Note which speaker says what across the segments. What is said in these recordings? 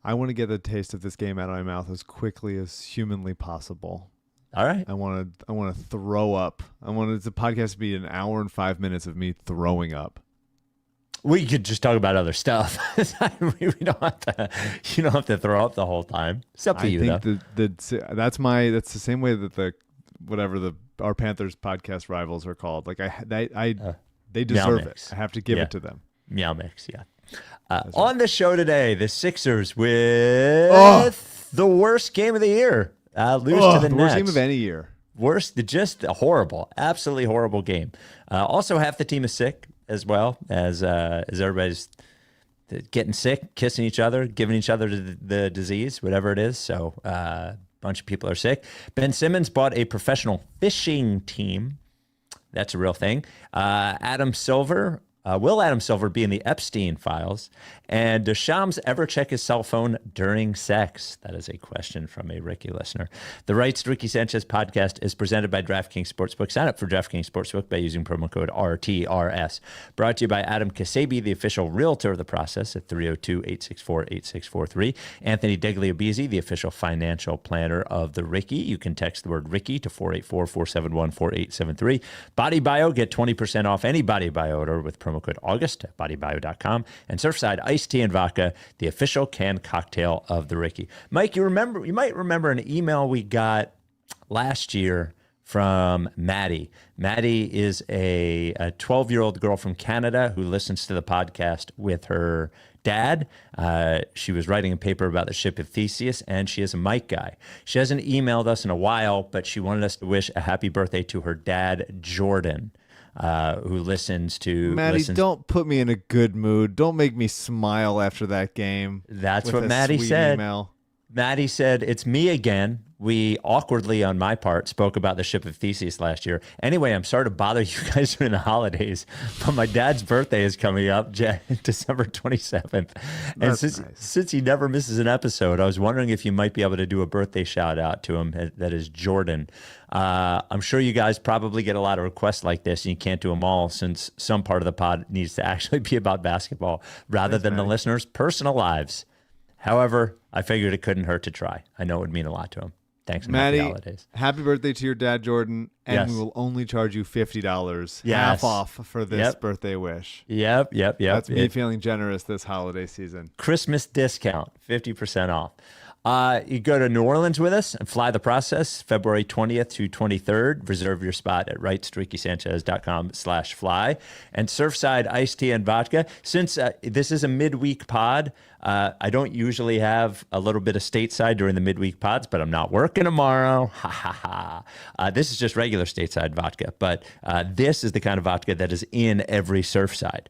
Speaker 1: I want to get the taste of this game out of my mouth as quickly as humanly possible.
Speaker 2: All right.
Speaker 1: I want to throw up. I want the podcast to be an hour and 5 minutes of me throwing up.
Speaker 2: We could just talk about other stuff. we don't have to. You don't have to throw up the whole time. It's up to you, though.
Speaker 1: That's the same way that our Panthers podcast rivals are called. Like they deserve it. I have to give it to them.
Speaker 2: Meow Mix, yeah. On the show today, the Sixers with the worst game of the year. Lose to the Nets.
Speaker 1: Worst game of any year.
Speaker 2: Worst, just a horrible, absolutely horrible game. Also, half the team is sick as well, as everybody's getting sick, kissing each other, giving each other the disease, whatever it is. So a bunch of people are sick. Ben Simmons bought a professional fishing team. That's a real thing. Adam Silver. Will Adam Silver be in the Epstein files? And does Shams ever check his cell phone during sex? That is a question from a Ricky listener. The Rights to Ricky Sanchez podcast is presented by DraftKings Sportsbook. Sign up for DraftKings Sportsbook by using promo code RTRS. Brought to you by Adam Ksebe, the official realtor of the process at 302-864-8643. Anthony Degli Obizzi, the official financial planner of the Ricky. You can text the word Ricky to 484-471-4873. Body Bio, get 20% off any Body Bio order with promo code August at bodybio.com. And Surfside Iced Tea and Vodka, the official canned cocktail of the Ricky. Mike, you might remember an email we got last year from Maddie. Maddie is a 12-year-old girl from Canada who listens to the podcast with her dad. She was writing a paper about the ship of Theseus, and she is a Mike guy. She hasn't emailed us in a while, but she wanted us to wish a happy birthday to her dad, Jordan. Who listens to
Speaker 1: Maddie, don't put me in a good mood. Don't make me smile after that game.
Speaker 2: That's what Maddie said.
Speaker 1: Email.
Speaker 2: Maddie said, it's me again. We awkwardly, on my part, spoke about the ship of Theseus last year. Anyway, I'm sorry to bother you guys during the holidays, but my dad's birthday is coming up December 27th. And since he never misses an episode, I was wondering if you might be able to do a birthday shout out to him. That is Jordan. I'm sure you guys probably get a lot of requests like this, and you can't do them all since some part of the pod needs to actually be about basketball rather than the listeners' personal lives. However, I figured it couldn't hurt to try. I know it would mean a lot to him. Thanks,
Speaker 1: Maddie.
Speaker 2: Happy holidays.
Speaker 1: Happy birthday to your dad, Jordan, and we will only charge you $50, half off for this birthday wish.
Speaker 2: Yep.
Speaker 1: That's me feeling generous this holiday season.
Speaker 2: Christmas discount, 50% off. You go to New Orleans with us and fly the process February 20th to 23rd. Reserve your spot at rightstreakysanchez.com/fly. And Surfside Iced Tea and Vodka. Since this is a midweek pod, I don't usually have a little bit of stateside during the midweek pods, but I'm not working tomorrow. Ha ha ha. This is just regular stateside vodka, but this is the kind of vodka that is in every Surfside.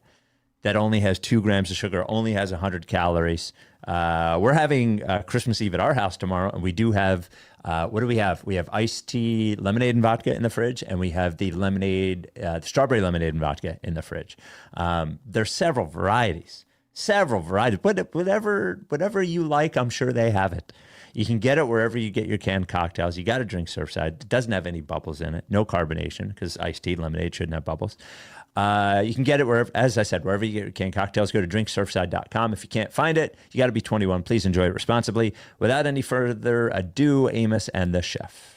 Speaker 2: That only has 2 grams of sugar, only has 100 calories. We're having Christmas Eve at our house tomorrow, and we do have, what do we have? We have iced tea, lemonade, and vodka in the fridge, and we have the lemonade, the strawberry lemonade and vodka in the fridge. There's several varieties. Whatever you like, I'm sure they have it. You can get it wherever you get your canned cocktails. You got to drink Surfside. It doesn't have any bubbles in it, no carbonation, because iced tea, lemonade shouldn't have bubbles. You can get it wherever, as I said, wherever you get your canned cocktails. Go to drinksurfside.com. If you can't find it, you got to be 21. Please enjoy it responsibly. Without any further ado, Amos and the chef.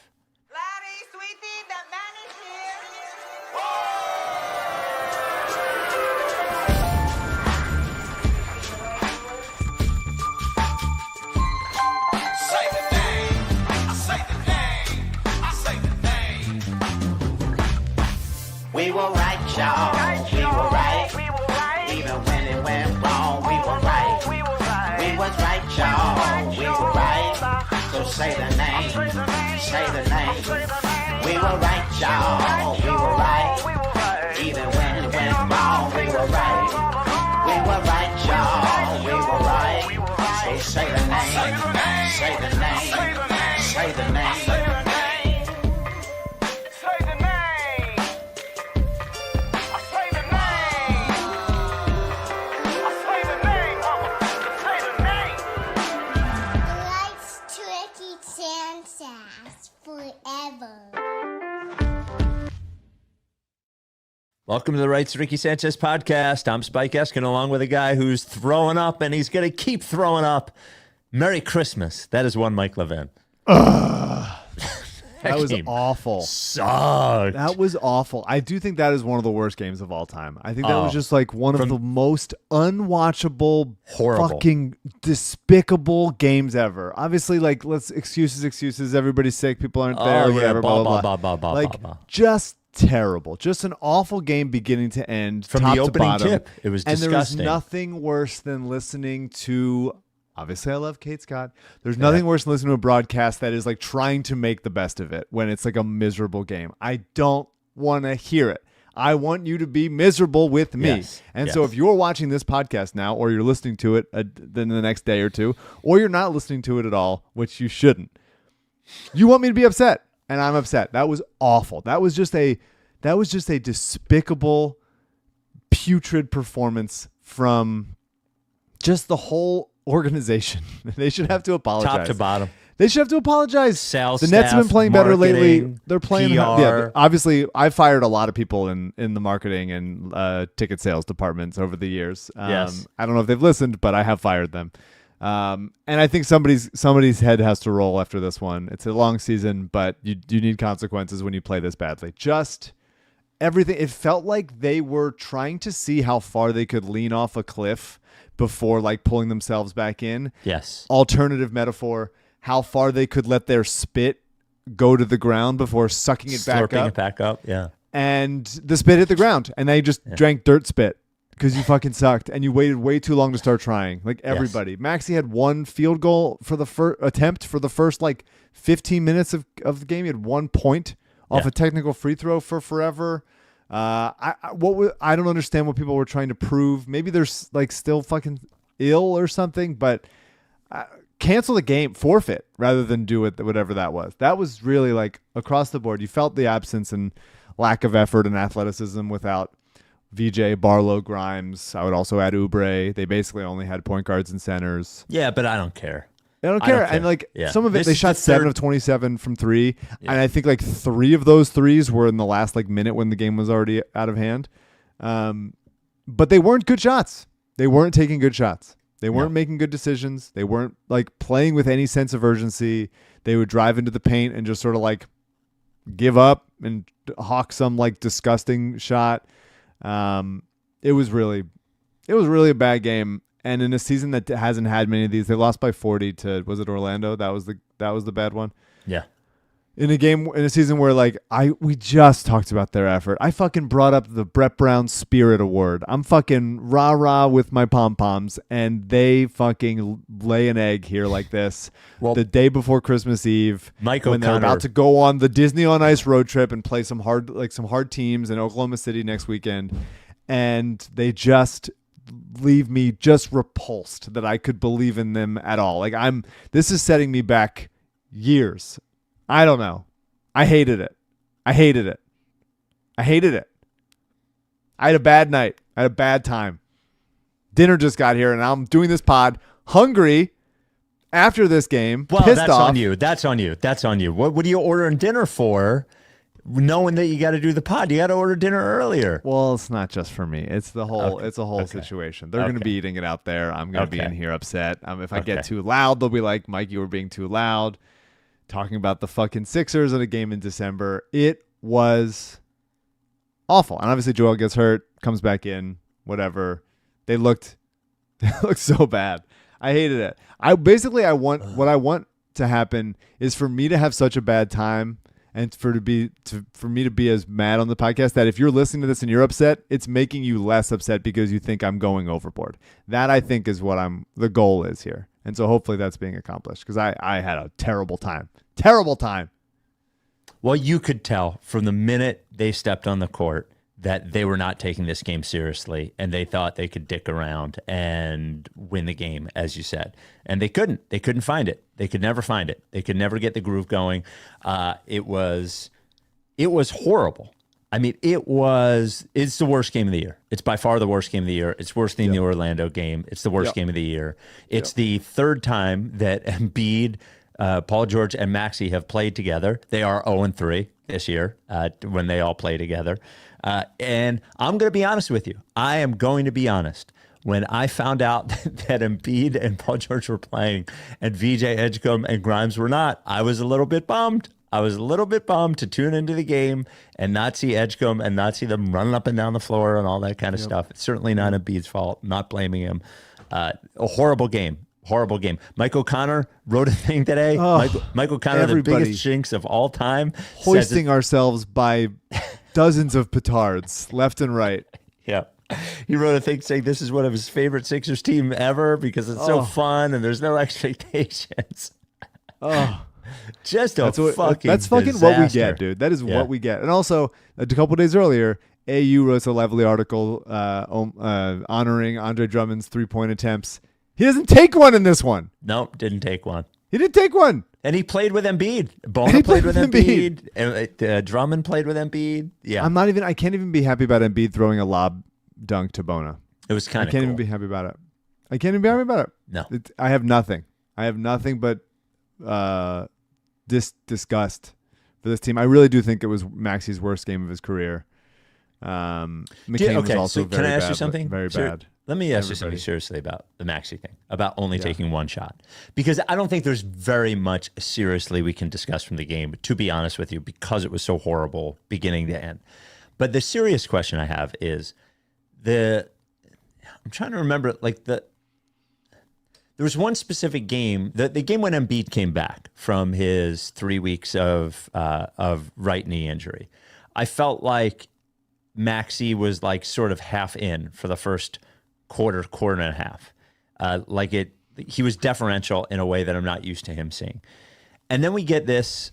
Speaker 3: We were right, y'all. We were right. Even when it went wrong, we were right. We was right, y'all. We were right. So say the name. Say the name. We were right, y'all. We were right. Even when it went wrong, we were right. We were right, y'all. We were right. So say the name. Say the name. Say the name.
Speaker 2: Welcome to the Rights to Ricky Sanchez podcast. I'm Spike Eskin, along with a guy who's throwing up, and he's going to keep throwing up. Merry Christmas. That is one Mike Levin.
Speaker 1: That was awful.
Speaker 2: Sucked.
Speaker 1: That was awful. I do think that is one of the worst games of all time. I think that was just like one of the most unwatchable,
Speaker 2: horrible,
Speaker 1: fucking despicable games ever. Obviously, like, excuses. Everybody's sick. People aren't there. Whatever. Like, just terrible. Just an awful game beginning to end.
Speaker 2: From
Speaker 1: top
Speaker 2: the opening
Speaker 1: to bottom.
Speaker 2: tip, it was disgusting.
Speaker 1: And there was nothing worse than listening to. Obviously, I love Kate Scott. There's nothing worse than listening to a broadcast that is like trying to make the best of it when it's like a miserable game. I don't want to hear it. I want you to be miserable with me.
Speaker 2: Yes.
Speaker 1: So if you're watching this podcast now, or you're listening to it then the next day or two, or you're not listening to it at all, which you shouldn't, you want me to be upset, and I'm upset. That was awful. That was just a despicable, putrid performance from just the whole organization. They should have to apologize.
Speaker 2: Top to bottom.
Speaker 1: They should have to apologize.
Speaker 2: Sales
Speaker 1: the Nets have been playing better lately. They're playing.
Speaker 2: PR.
Speaker 1: Yeah, obviously, I fired a lot of people in the marketing and ticket sales departments over the years.
Speaker 2: Yes.
Speaker 1: I don't know if they've listened, but I have fired them. And I think somebody's head has to roll after this one. It's a long season, but you need consequences when you play this badly. Just everything. It felt like they were trying to see how far they could lean off a cliff before like pulling themselves back in.
Speaker 2: Yes.
Speaker 1: Alternative metaphor, how far they could let their spit go to the ground before sucking it back up.
Speaker 2: Slurping it back up, yeah.
Speaker 1: And the spit hit the ground, and they just drank dirt spit because you fucking sucked, and you waited way too long to start trying. Like everybody. Yes. Maxey had one field goal for the first attempt for the first like 15 minutes of the game. He had 1 point off a technical free throw for forever. I don't understand what people were trying to prove. Maybe they're like still fucking ill or something, but cancel the game, forfeit rather than do it. Whatever that was. That was really like across the board. You felt the absence and lack of effort and athleticism without VJ, Barlow, Grimes. I would also add Oubre. They basically only had point guards and centers.
Speaker 2: Yeah, but I don't care.
Speaker 1: I don't care. And like some of it, they shot 7 of 27 from 3. Yeah. And I think like 3 of those threes were in the last like minute when the game was already out of hand. But they weren't good shots. They weren't taking good shots. They weren't making good decisions. They weren't like playing with any sense of urgency. They would drive into the paint and just sort of like give up and hawk some like disgusting shot. It was really a bad game. And in a season that hasn't had many of these, they lost by 40 to, was it Orlando? That was the bad one.
Speaker 2: Yeah.
Speaker 1: In a season where like we just talked about their effort. I fucking brought up the Brett Brown Spirit Award. I'm fucking rah-rah with my pom-poms, and they fucking lay an egg here like this the day before Christmas Eve,
Speaker 2: Mike
Speaker 1: when
Speaker 2: O'Connor,
Speaker 1: they're about to go on the Disney on Ice road trip and play some hard teams in Oklahoma City next weekend, and they just leave me just repulsed that I could believe in them at all. Like this is setting me back years. I don't know. I hated it. I had a bad night. I had a bad time. Dinner just got here, and I'm doing this pod hungry after this game.
Speaker 2: Well,
Speaker 1: pissed
Speaker 2: that's
Speaker 1: off.
Speaker 2: on you. That's on you. What are you ordering dinner for? Knowing that you got to do the pod, you got to order dinner earlier.
Speaker 1: Well, it's not just for me. It's the whole. It's a whole situation. They're going to be eating it out there. I'm going to be in here upset. If I get too loud, they'll be like, "Mike, you were being too loud." Talking about the fucking Sixers in a game in December. It was awful. And obviously Joel gets hurt, comes back in, whatever. They looked so bad. I hated it. What I want to happen is for me to have such a bad time, and for me to be as mad on the podcast that if you're listening to this and you're upset, it's making you less upset because you think I'm going overboard. That I think is what the goal is here. And so hopefully that's being accomplished, because I had a terrible time. Terrible time.
Speaker 2: Well, you could tell from the minute they stepped on the court that they were not taking this game seriously, and they thought they could dick around and win the game, as you said. And they couldn't. They couldn't find it. They could never find it. They could never get the groove going. It was horrible. I mean, it's the worst game of the year. It's by far the worst game of the year. It's worse than the Orlando game. It's the worst game of the year. It's the third time that Embiid, Paul George, and Maxey have played together. They are 0-3 this year when they all play together. And I'm going to be honest with you. I am going to be honest. when I found out that Embiid and Paul George were playing and VJ Edgecombe and Grimes were not, I was a little bit bummed. I was a little bit bummed to tune into the game and not see Edgecombe and not see them running up and down the floor and all that kind of stuff. It's certainly not Embiid's fault. Not blaming him. A horrible game. Horrible game. Mike O'Connor wrote a thing today. Mike O'Connor, the biggest jinx of all time.
Speaker 1: Hoisting ourselves by dozens of petards left and right.
Speaker 2: Yeah. He wrote a thing saying this is one of his favorite Sixers team ever because it's so fun and there's no expectations. Just that's fucking disaster.
Speaker 1: What we get, dude. That is what we get. And also, a couple days earlier, AU wrote a lovely article honoring Andre Drummond's 3-point attempts. He doesn't take one in this one.
Speaker 2: Nope, didn't take one.
Speaker 1: He didn't take one.
Speaker 2: And he played with Embiid. Bona played with Embiid. And Drummond played with Embiid. Yeah.
Speaker 1: I can't even be happy about Embiid throwing a lob dunk to Bona.
Speaker 2: It was kind of
Speaker 1: I can't even be happy about it.
Speaker 2: No.
Speaker 1: I have nothing. I have nothing but disgust for this team. I really do think it was Maxi's worst game of his career. McCain was also very bad. Can I ask you something? Very bad.
Speaker 2: Let me ask you something seriously about the Maxi thing, about only taking one shot. Because I don't think there's very much seriously we can discuss from the game, to be honest with you, because it was so horrible beginning to end. But the serious question I have is I'm trying to remember, there was one specific game, the game when Embiid came back from his 3 weeks of right knee injury. I felt like Maxi was like sort of half in for the first quarter and a half. He was deferential in a way that I'm not used to him seeing. And then we get this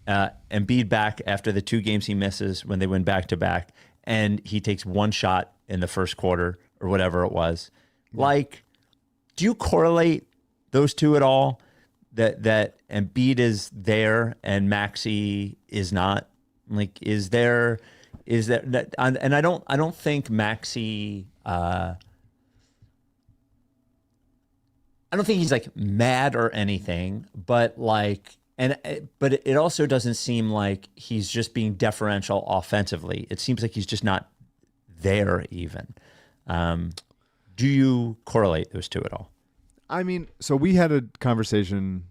Speaker 2: Embiid back after the 2 games he misses when they win back-to-back, and he takes one shot in the first quarter or whatever it was. Like, do you correlate those two at all? That Embiid is there and Maxi is not? Like, is there and I don't think Maxi I don't think he's like mad or anything, but it also doesn't seem like he's just being deferential offensively. It seems like he's just not there even. Do you correlate those two at all?
Speaker 1: I mean, so we had a conversation.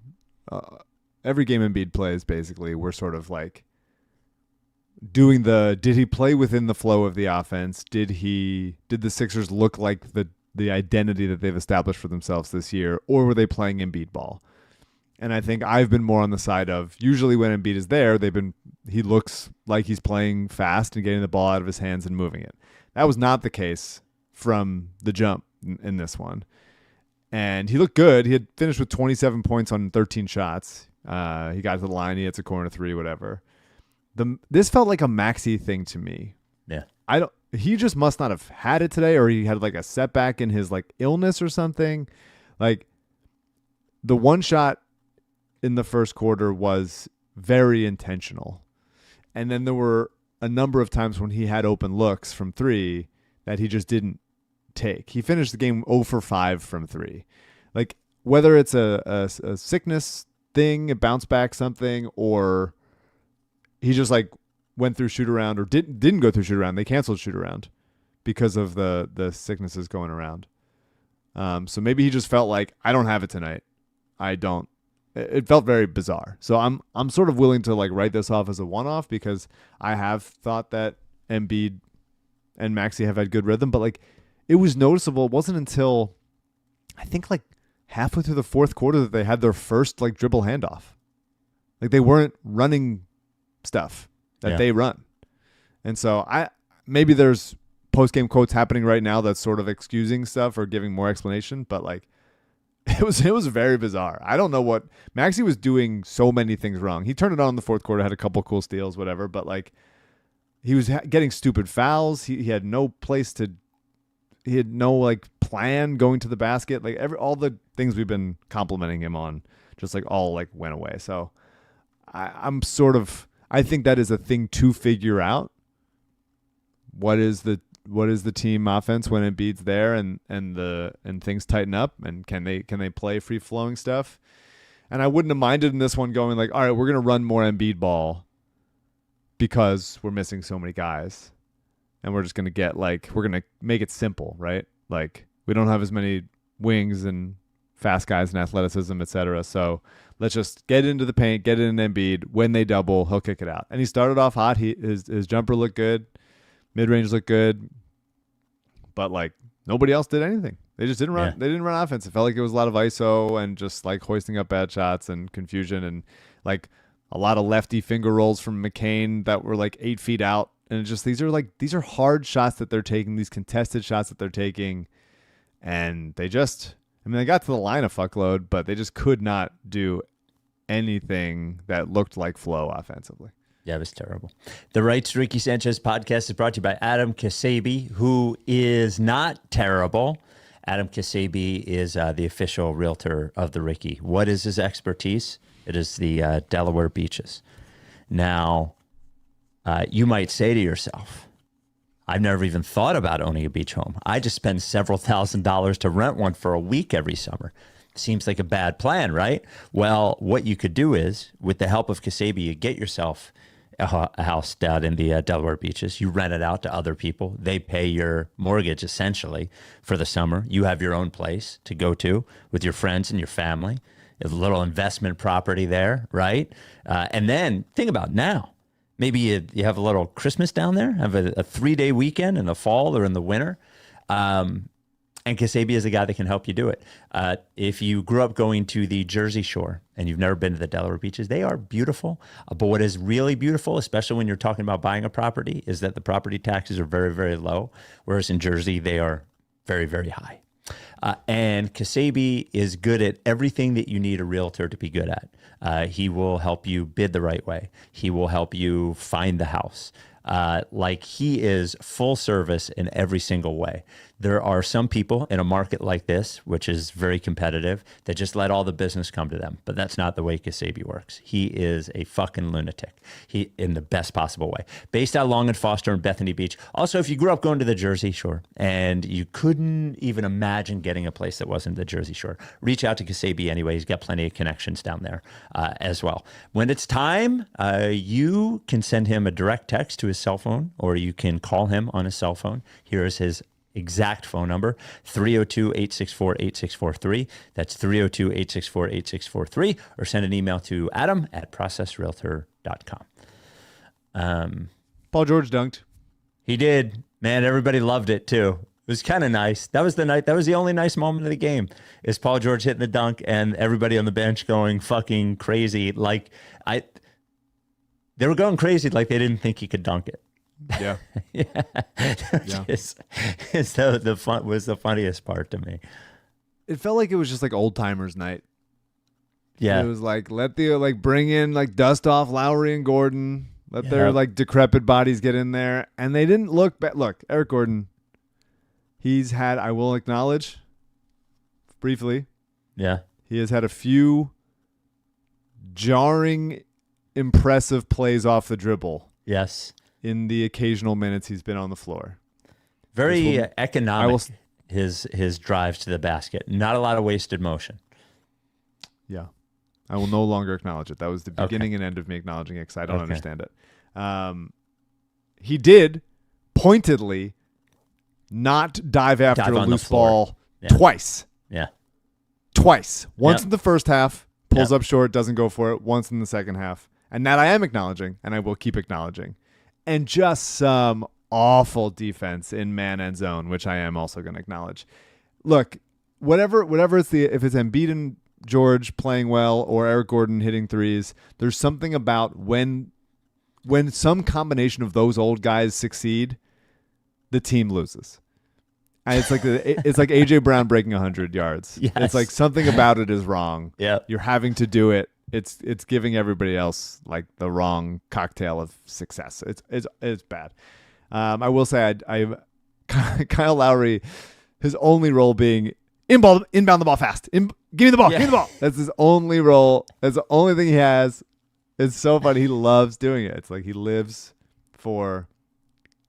Speaker 1: Every game Embiid plays, basically, we're sort of like doing did he play within the flow of the offense? Did the Sixers look like the identity that they've established for themselves this year, or were they playing Embiid ball? And I think I've been more on the side of usually when Embiid is there, he looks like he's playing fast and getting the ball out of his hands and moving it. That was not the case from the jump in this one. And he looked good. He had finished with 27 points on 13 shots. He got to the line. He hits a corner 3, whatever. This felt like a Maxi thing to me.
Speaker 2: Yeah.
Speaker 1: He just must not have had it today, or he had like a setback in his like illness or something. Like the one shot in the first quarter was very intentional. And then there were a number of times when he had open looks from 3 that he just didn't take. He finished the game 0 for 5 from 3. Like whether it's a sickness thing, a bounce back something, or he just like went through shoot around or didn't go through shoot around. They canceled shoot around because of the sicknesses going around. So maybe he just felt like, I don't have it tonight. I don't. It felt very bizarre. So I'm sort of willing to like write this off as a one-off because I have thought that Embiid and Maxi have had good rhythm, but like it was noticeable. It wasn't until I think like halfway through the fourth quarter that they had their first like dribble handoff. Like they weren't running stuff that they run. And so maybe there's post-game quotes happening right now that's sort of excusing stuff or giving more explanation, but like it was very bizarre. I don't know what Maxi was doing. So many things wrong. He turned it on in the fourth quarter, had a couple cool steals, whatever, but like he was getting stupid fouls. He had no place to, he had no like plan going to the basket. Like all the things we've been complimenting him on just like all like went away. So I think that is a thing to figure out. What is the team offense when Embiid's there and things tighten up, and can they play free flowing stuff? And I wouldn't have minded in this one going like, all right, we're gonna run more Embiid ball because we're missing so many guys, and we're just gonna we're gonna make it simple, right? Like We don't have as many wings and fast guys and athleticism, etc. So let's just get into the paint, get it in Embiid. When they double, he'll kick it out. And he started off hot. His jumper looked good. Mid-range looked good. But, like, nobody else did anything. They just didn't run. Yeah. They didn't run offense. It felt like it was a lot of ISO and just, like, hoisting up bad shots and confusion and, like, a lot of lefty finger rolls from McCain that were, like, 8 feet out. And just these are hard shots that they're taking, these contested shots that they're taking. And they just... I mean, they got to the line a fuckload, but they just could not do anything that looked like flow offensively.
Speaker 2: Yeah, it was terrible. The Rights to Ricky Sanchez podcast is brought to you by Adam Ksebe, who is not terrible. Adam Ksebe is the official realtor of the Ricky. What is his expertise? It is the Delaware beaches. Now, you might say to yourself, I've never even thought about owning a beach home. I just spend several $1,000s to rent one for a week every summer. Seems like a bad plan, right? Well, what you could do is, with the help of Ksebe, you get yourself a house down in the Delaware beaches. You rent it out to other people. They pay your mortgage, essentially, for the summer. You have your own place to go to with your friends and your family. A little investment property there, right? And then, think about now. Maybe you have a little Christmas down there, have a 3-day weekend in the fall or in the winter. And Ksebe is a guy that can help you do it. If you grew up going to the Jersey Shore and you've never been to the Delaware beaches, they are beautiful. But what is really beautiful, especially when you're talking about buying a property, is that the property taxes are very, very low, whereas in Jersey, they are very, very high. And Ksebe is good at everything that you need a realtor to be good at. He will help you bid the right way. He will help you find the house. Like he is full service in every single way. There are some people in a market like this, which is very competitive, that just let all the business come to them. But that's not the way Ksebe works. He is a fucking lunatic. He in the best possible way. Based out Long and Foster and Bethany Beach. Also, if you grew up going to the Jersey Shore and you couldn't even imagine getting a place that wasn't the Jersey Shore, reach out to Ksebe anyway. He's got plenty of connections down there as well. When it's time, you can send him a direct text to his cell phone, or you can call him on his cell phone. Here is his exact phone number, 302-864-8643. That's 302-864-8643, or send an email to adam@processrealtor.com.
Speaker 1: Paul George dunked.
Speaker 2: He did. Man, everybody loved it too. It was kind of nice. That was the only nice moment of the game, is Paul George hitting the dunk and everybody on the bench going fucking crazy. They were going crazy like they didn't think he could dunk it.
Speaker 1: Yeah.
Speaker 2: Yeah. The fun was the funniest part to me.
Speaker 1: It felt like it was just like old timers night.
Speaker 2: Yeah.
Speaker 1: It was like, bring in, dust off Lowry and Gordon, let their decrepit bodies get in there. And they didn't look bad. Look, Eric Gordon, he's had, I will acknowledge briefly.
Speaker 2: Yeah.
Speaker 1: He has had a few jarring, impressive plays off the dribble.
Speaker 2: Yes.
Speaker 1: In the occasional minutes he's been on the floor.
Speaker 2: Very economic, his drives to the basket. Not a lot of wasted motion.
Speaker 1: Yeah. I will no longer acknowledge it. That was the beginning and end of me acknowledging it because I don't understand it. He did pointedly not dive after a loose ball twice.
Speaker 2: Yeah.
Speaker 1: Twice. Once in the first half, pulls up short, doesn't go for it. Once in the second half. And that I am acknowledging, and I will keep acknowledging. And just some awful defense in man and zone, which I am also going to acknowledge. Look, whatever if it's Embiid and George playing well or Eric Gordon hitting threes, there's something about when some combination of those old guys succeed, the team loses. And it's like AJ Brown breaking 100 yards.
Speaker 2: Yes.
Speaker 1: It's like something about it is wrong.
Speaker 2: Yeah.
Speaker 1: You're having to do it. It's giving everybody else like the wrong cocktail of success. It's bad. I will say Kyle Lowry, his only role being inbound the ball fast. Give me the ball. Give me the ball. That's his only role. That's the only thing he has. It's so funny. He loves doing it. It's like he lives for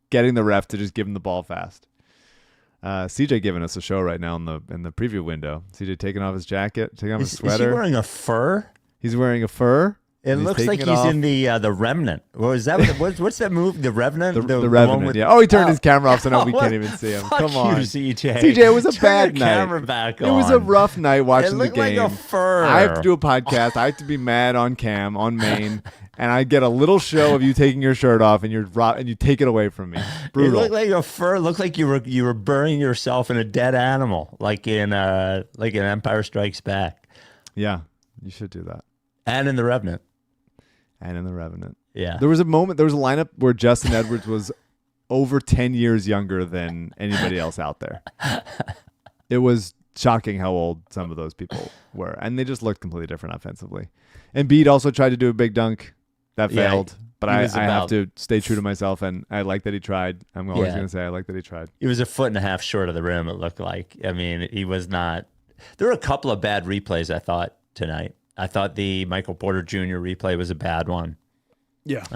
Speaker 1: getting the ref to just give him the ball fast. CJ giving us a show right now in the preview window. CJ taking off his jacket, taking off his sweater.
Speaker 2: Is he wearing a fur?
Speaker 1: He's wearing a fur.
Speaker 2: It looks like he's in the Remnant. What is that? What's that movie? The Revenant.
Speaker 1: The Revenant. Yeah. Oh, he turned his camera off, so now we can't even see him. Come on,
Speaker 2: CJ.
Speaker 1: CJ, it was a bad night.
Speaker 2: Camera back on.
Speaker 1: It was a rough night watching the game.
Speaker 2: It looked like a fur.
Speaker 1: I have to do a podcast. I have to be mad on cam on main, and I get a little show of you taking your shirt off, and you take it away from me. Brutal.
Speaker 2: It looked like a fur. It looked like you were burying yourself in a dead animal, like in Empire Strikes Back.
Speaker 1: Yeah, you should do that.
Speaker 2: And in the Revenant. Yeah.
Speaker 1: There was a lineup where Justin Edwards was over 10 years younger than anybody else out there. It was shocking how old some of those people were. And they just looked completely different offensively. Embiid also tried to do a big dunk. That failed. But I have to stay true to myself, and I like that he tried. I'm always going to say I like that he tried.
Speaker 2: He was a foot and a half short of the rim, it looked like. I mean, he was not. There were a couple of bad replays, I thought, tonight. I thought the Michael Porter Jr. replay was a bad one.
Speaker 1: Yeah.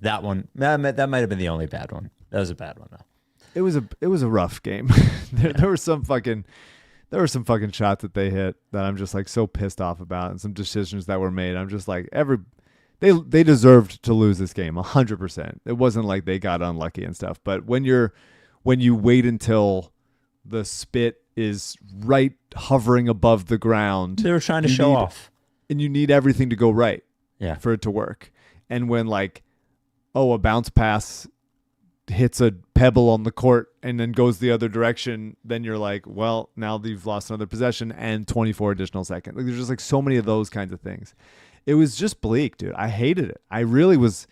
Speaker 2: That one, that might have been the only bad one. That was a bad one, though.
Speaker 1: It was a rough game. there were some fucking shots that they hit that I'm just like so pissed off about, and some decisions that were made. I'm just like they deserved to lose this game 100%. It wasn't like they got unlucky and stuff. But when you wait until the spit is right hovering above the ground,
Speaker 2: they were trying to show off.
Speaker 1: And you need everything to go right for it to work. And when a bounce pass hits a pebble on the court and then goes the other direction, then you're like, well, now you've lost another possession and 24 additional seconds. There's just so many of those kinds of things. It was just bleak, dude. I hated it. I really was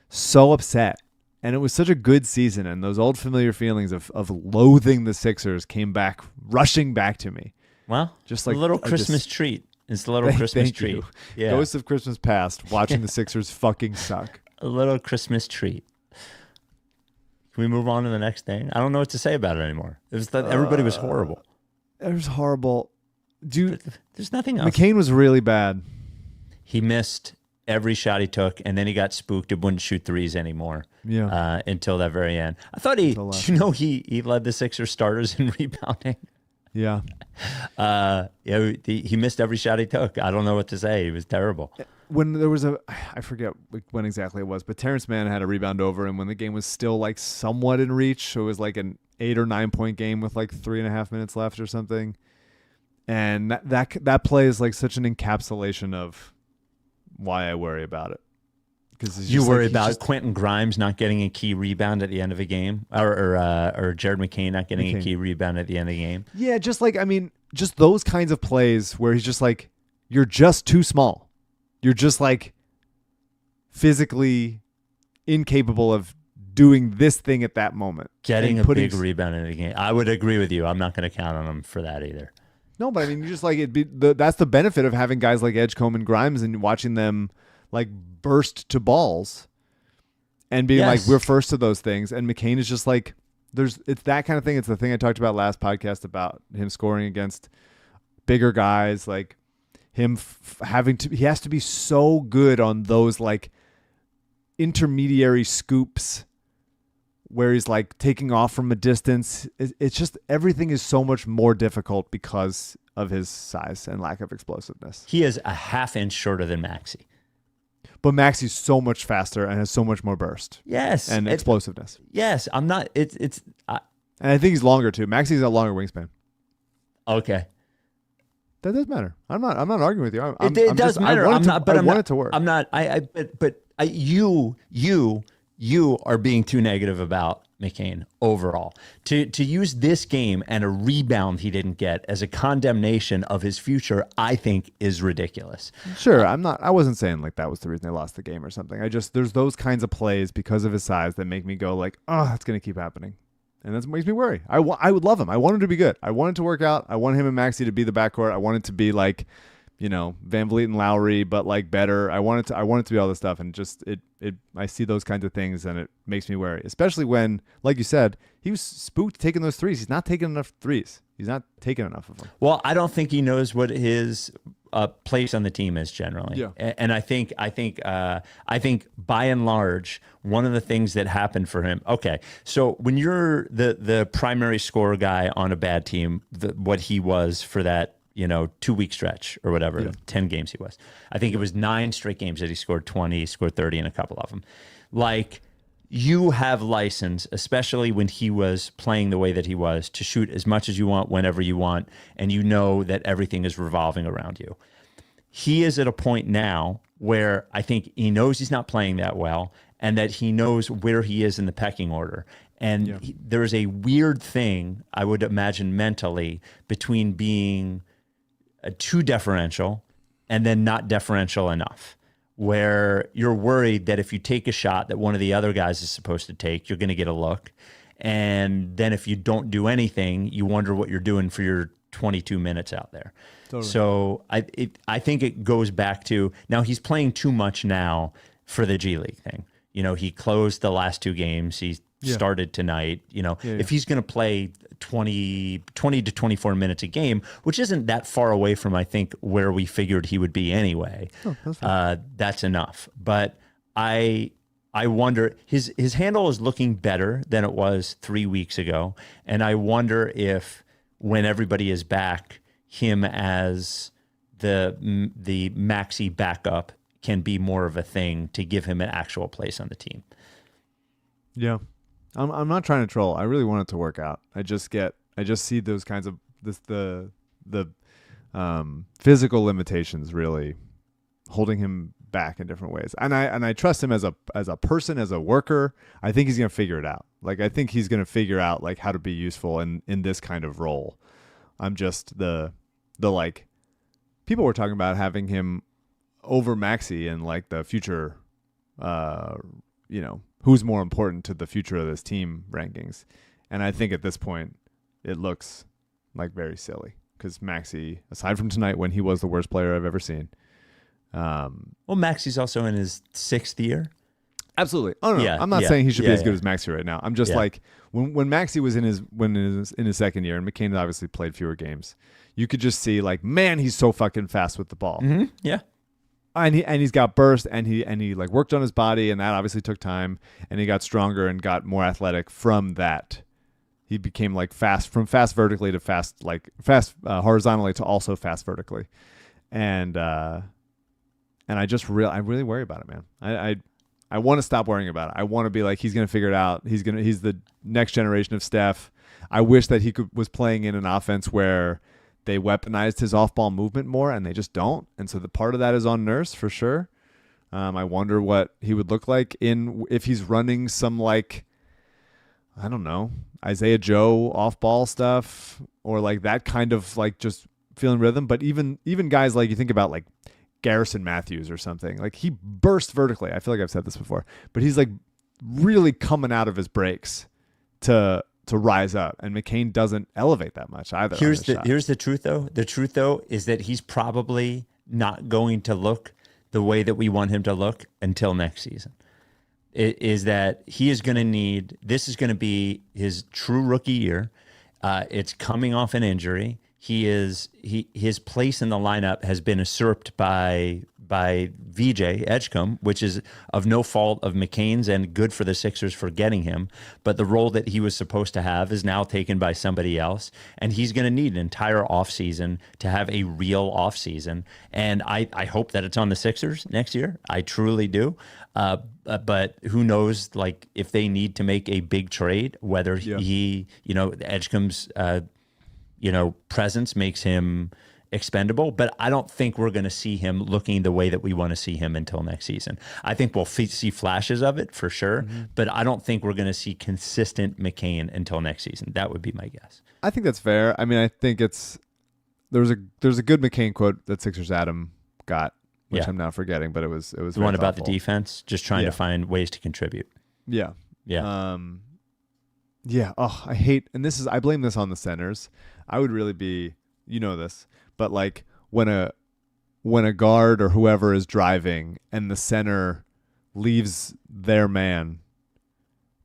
Speaker 1: so upset. And it was such a good season. And those old familiar feelings of loathing the Sixers came back, rushing back to me.
Speaker 2: Well, just like a little Christmas treat. It's a little Christmas treat.
Speaker 1: You. Yeah. Ghosts of Christmas Past, watching the Sixers fucking suck.
Speaker 2: A little Christmas treat. Can we move on to the next thing? I don't know what to say about it anymore. It was that everybody was horrible.
Speaker 1: It was horrible. Dude,
Speaker 2: there's nothing else.
Speaker 1: McCain was really bad.
Speaker 2: He missed every shot he took, and then he got spooked and wouldn't shoot threes anymore.
Speaker 1: Yeah.
Speaker 2: Until that very end. I thought he led the Sixers starters in rebounding.
Speaker 1: Yeah.
Speaker 2: He missed every shot he took. I don't know what to say. He was terrible.
Speaker 1: When there was I forget when exactly it was, but Terrence Mann had a rebound over him when the game was still somewhat in reach. So it was an 8 or 9 point game with 3.5 minutes left or something. And that play is such an encapsulation of why I worry about it. Because
Speaker 2: you worry about Quentin Grimes not getting a key rebound at the end of a game, or Jared McCain not getting a key rebound at the end of the game.
Speaker 1: Yeah, just those kinds of plays where he's just you're just too small. You're just physically incapable of doing this thing at that moment.
Speaker 2: Getting a big rebound in the game. I would agree with you. I'm not going to count on him for that either.
Speaker 1: No, but I mean, you just that's the benefit of having guys like Edgecombe and Grimes and watching them burst to balls and being we're first to those things. And McCain is just it's that kind of thing. It's the thing I talked about last podcast about him scoring against bigger guys, him he has to be so good on those intermediary scoops where he's taking off from a distance. It's just everything is so much more difficult because of his size and lack of explosiveness.
Speaker 2: He is a half inch shorter than Maxey.
Speaker 1: But Maxey's so much faster and has so much more burst.
Speaker 2: Yes.
Speaker 1: And explosiveness.
Speaker 2: Yes. I'm not. And
Speaker 1: I think he's longer too. Maxey's a longer wingspan.
Speaker 2: Okay.
Speaker 1: That does matter. I'm not arguing with you.
Speaker 2: It does matter. I want
Speaker 1: it to work.
Speaker 2: I'm not. You are being too negative about McCain overall. To use this game and a rebound he didn't get as a condemnation of his future, I think is ridiculous.
Speaker 1: Sure, I wasn't saying that was the reason they lost the game or something. There's those kinds of plays because of his size that make me go it's going to keep happening. And that makes me worry. I would love him. I want him to be good. I want it to work out. I want him and Maxey to be the backcourt. I want it to be Van Vliet and Lowry, but better. I want it to be all this stuff, and just I see those kinds of things, and it makes me worry. Especially when, like you said, he was spooked taking those threes. He's not taking enough threes. He's not taking enough of them.
Speaker 2: Well, I don't think he knows what his place on the team is generally.
Speaker 1: Yeah.
Speaker 2: And I think by and large, one of the things that happened for him. Okay, so when you're the primary score guy on a bad team, what he was for that 2-week stretch or whatever, 10 games he was. I think it was 9 straight games that he scored 20, he scored 30 in a couple of them. Like, you have license, especially when he was playing the way that he was, to shoot as much as you want, whenever you want, and you know that everything is revolving around you. He is at a point now where I think he knows he's not playing that well, and that he knows where he is in the pecking order. And there's a weird thing, I would imagine mentally, between being too deferential and then not deferential enough, where you're worried that if you take a shot that one of the other guys is supposed to take, you're going to get a look. And then if you don't do anything, you wonder what you're doing for your 22 minutes out there. Totally. So I think it goes back to, now he's playing too much now for the G League thing. He closed the last 2 games. He started tonight. If he's going to play 20 to 24 minutes a game, which isn't that far away from, I think, where we figured he would be anyway, that's enough. But I wonder, his handle is looking better than it was 3 weeks ago. And I wonder if, when everybody is back, him as the maxi backup can be more of a thing to give him an actual place on the team.
Speaker 1: Yeah. I'm not trying to troll. I really want it to work out. I just see those kinds of the physical limitations really holding him back in different ways. And I trust him as a person, as a worker. I think he's going to figure it out. Like, I think he's going to figure out like how to be useful in this kind of role. I'm just the like, people were talking about having him over Maxey and like the future, who's more important to the future of this team rankings. And I think at this point it looks like very silly, because Maxey, aside from tonight when he was the worst player I've ever seen.
Speaker 2: Well, Maxey's also in his 6th year.
Speaker 1: Absolutely. Oh no, I'm not saying he should be as good as Maxey right now. I'm just like, when Maxey was in his 2nd year, and McCain obviously played fewer games, you could just see like, man, he's so fucking fast with the ball.
Speaker 2: Mm-hmm. Yeah.
Speaker 1: And he's got burst, and he like worked on his body, and that obviously took time, and he got stronger and got more athletic from that. He became like fast vertically to fast horizontally to also fast vertically. And I really worry about it, man. I want to stop worrying about it. I want to be like, he's going to figure it out. He's the next generation of Steph. I wish that he was playing in an offense where they weaponized his off-ball movement more, and they just don't. And so the part of that is on Nurse for sure. I wonder what he would look like if he's running some, like, I don't know, Isaiah Joe off-ball stuff, or like that kind of like just feeling rhythm. But even guys like, you think about like Garrison Matthews or something, like he burst vertically. I feel like I've said this before, but he's like really coming out of his breaks to rise up, and McCain doesn't elevate that much either.
Speaker 2: Here's the truth though. The truth though is that he's probably not going to look the way that we want him to look until next season. It is that he is going to need, this is going to be his true rookie year. It's coming off an injury. His place in the lineup has been usurped by VJ Edgecombe, which is of no fault of McCain's, and good for the Sixers for getting him. But the role that he was supposed to have is now taken by somebody else, and he's going to need an entire offseason to have a real offseason. And I hope that it's on the Sixers next year. I truly do. But who knows, like, if they need to make a big trade, whether he, Edgecombe's, presence makes him expendable. But I don't think we're going to see him looking the way that we want to see him until next season. I think we'll see flashes of it for sure, but I don't think we're going to see consistent McCain until next season. That would be my guess.
Speaker 1: I think that's fair. I mean, I think there's a good McCain quote that Sixers Adam got, which I'm now forgetting, but it was
Speaker 2: the one about the defense, just trying to find ways to contribute.
Speaker 1: Yeah.
Speaker 2: Yeah.
Speaker 1: Oh, I blame this on the centers. I would really be, this, but like when a guard or whoever is driving and the center leaves their man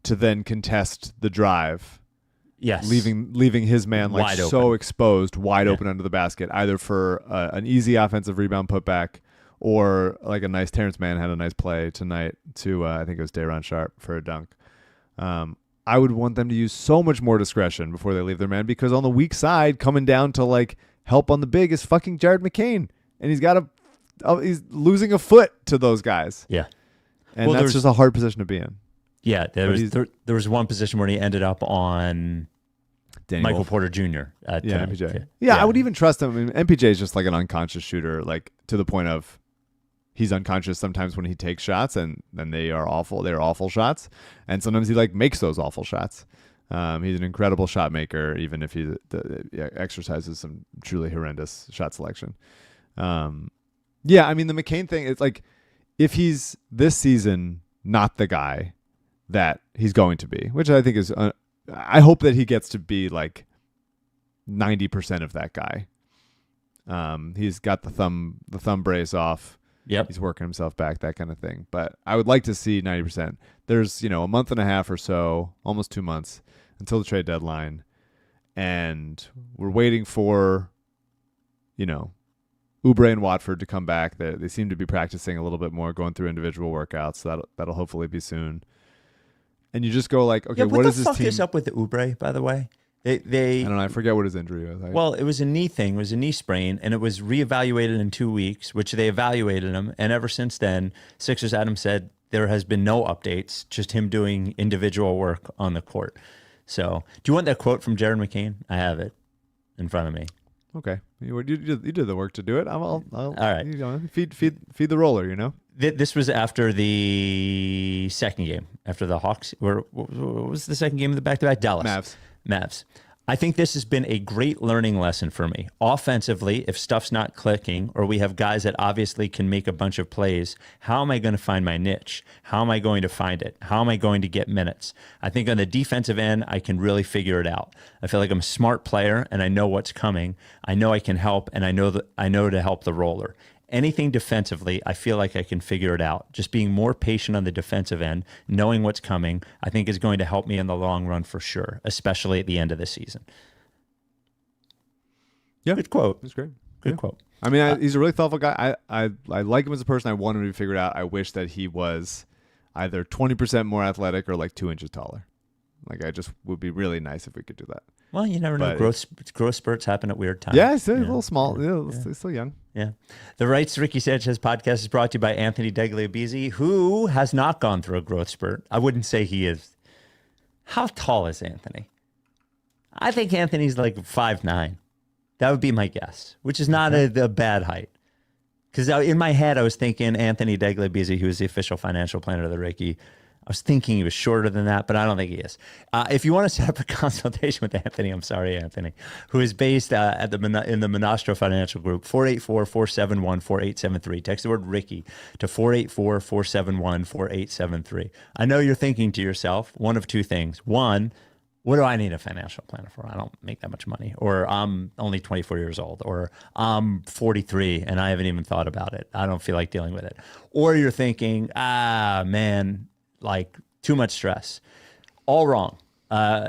Speaker 1: to then contest the drive.
Speaker 2: Yes.
Speaker 1: Leaving his man like
Speaker 2: wide
Speaker 1: so
Speaker 2: open.
Speaker 1: Exposed, wide open under the basket, either for an easy offensive rebound putback, or like a nice Terrence Mann had a nice play tonight to I think it was Day'Ron Sharpe for a dunk. I would want them to use so much more discretion before they leave their man, because on the weak side, coming down to like help on the big is fucking Jared McCain, and he's losing a foot to those guys.
Speaker 2: Yeah,
Speaker 1: and that's just a hard position to be in.
Speaker 2: Yeah, there was one position where he ended up on Michael Porter Jr.
Speaker 1: MPJ. I would even trust him. I mean, MPJ is just like an unconscious shooter, like to the point of he's unconscious sometimes when he takes shots, and then they are awful. They're awful shots, and sometimes he like makes those awful shots. He's an incredible shot maker, even if he exercises some truly horrendous shot selection. I mean, the McCain thing, it's like if he's this season not the guy that he's going to be, which I think is, I hope that he gets to be like 90% of that guy. He's got the thumb brace off.
Speaker 2: Yep.
Speaker 1: He's working himself back, that kind of thing. But I would like to see 90%. There's, a month and a half or so, almost 2 months until the trade deadline. And we're waiting for, Oubre and Watford to come back. They seem to be practicing a little bit more, going through individual workouts. So that'll hopefully be soon. And you just go like, okay, what is this team?
Speaker 2: What the fuck is up with the Oubre, by the way? I
Speaker 1: don't know. I forget what his injury was.
Speaker 2: Well, it was a knee thing. It was a knee sprain, and it was reevaluated in 2 weeks, which they evaluated him. And ever since then, Sixers Adam said there has been no updates, just him doing individual work on the court. So do you want that quote from Jared McCain? I have it in front of me.
Speaker 1: Okay. You did the work to do it. I'll
Speaker 2: all right.
Speaker 1: Feed the roller,
Speaker 2: This was after the second game, after the Hawks. What was the second game of the back-to-back? Dallas. Mavs. I think this has been a great learning lesson for me. Offensively, if stuff's not clicking or we have guys that obviously can make a bunch of plays, how am I going to find my niche? How am I going to find it? How am I going to get minutes? I think on the defensive end, I can really figure it out. I feel like I'm a smart player and I know what's coming. I know I can help, and I know to help the roller. Anything defensively, I feel like I can figure it out. Just being more patient on the defensive end, knowing what's coming, I think is going to help me in the long run for sure, especially at the end of the season.
Speaker 1: Yeah,
Speaker 2: good quote.
Speaker 1: That's great.
Speaker 2: Good quote.
Speaker 1: I mean, he's a really thoughtful guy. I like him as a person. I want him to be figured out. I wish that he was either 20% more athletic or like 2 inches taller. Like, I just would be really nice if we could do that.
Speaker 2: Well, you never know. Growth spurts happen at weird times.
Speaker 1: Yeah, he's a little small. He's still young.
Speaker 2: Yeah. The Rights Ricky Sanchez podcast is brought to you by Anthony Degli Obizzi, who has not gone through a growth spurt. I wouldn't say he is. How tall is Anthony? I think Anthony's like 5'9". That would be my guess, which is not a bad height. Because in my head, I was thinking Anthony Degli Obizzi, who is the official financial planner of the Ricky. I was thinking he was shorter than that, but I don't think he is. If you want to set up a consultation with Anthony, I'm sorry, Anthony, who is based in the Monastro Financial Group, 484-471-4873. Text the word Ricky to 484-471-4873. I know you're thinking to yourself one of two things. One, what do I need a financial planner for? I don't make that much money. Or I'm only 24 years old. Or I'm 43 and I haven't even thought about it. I don't feel like dealing with it. Or you're thinking, man, like too much stress. All wrong.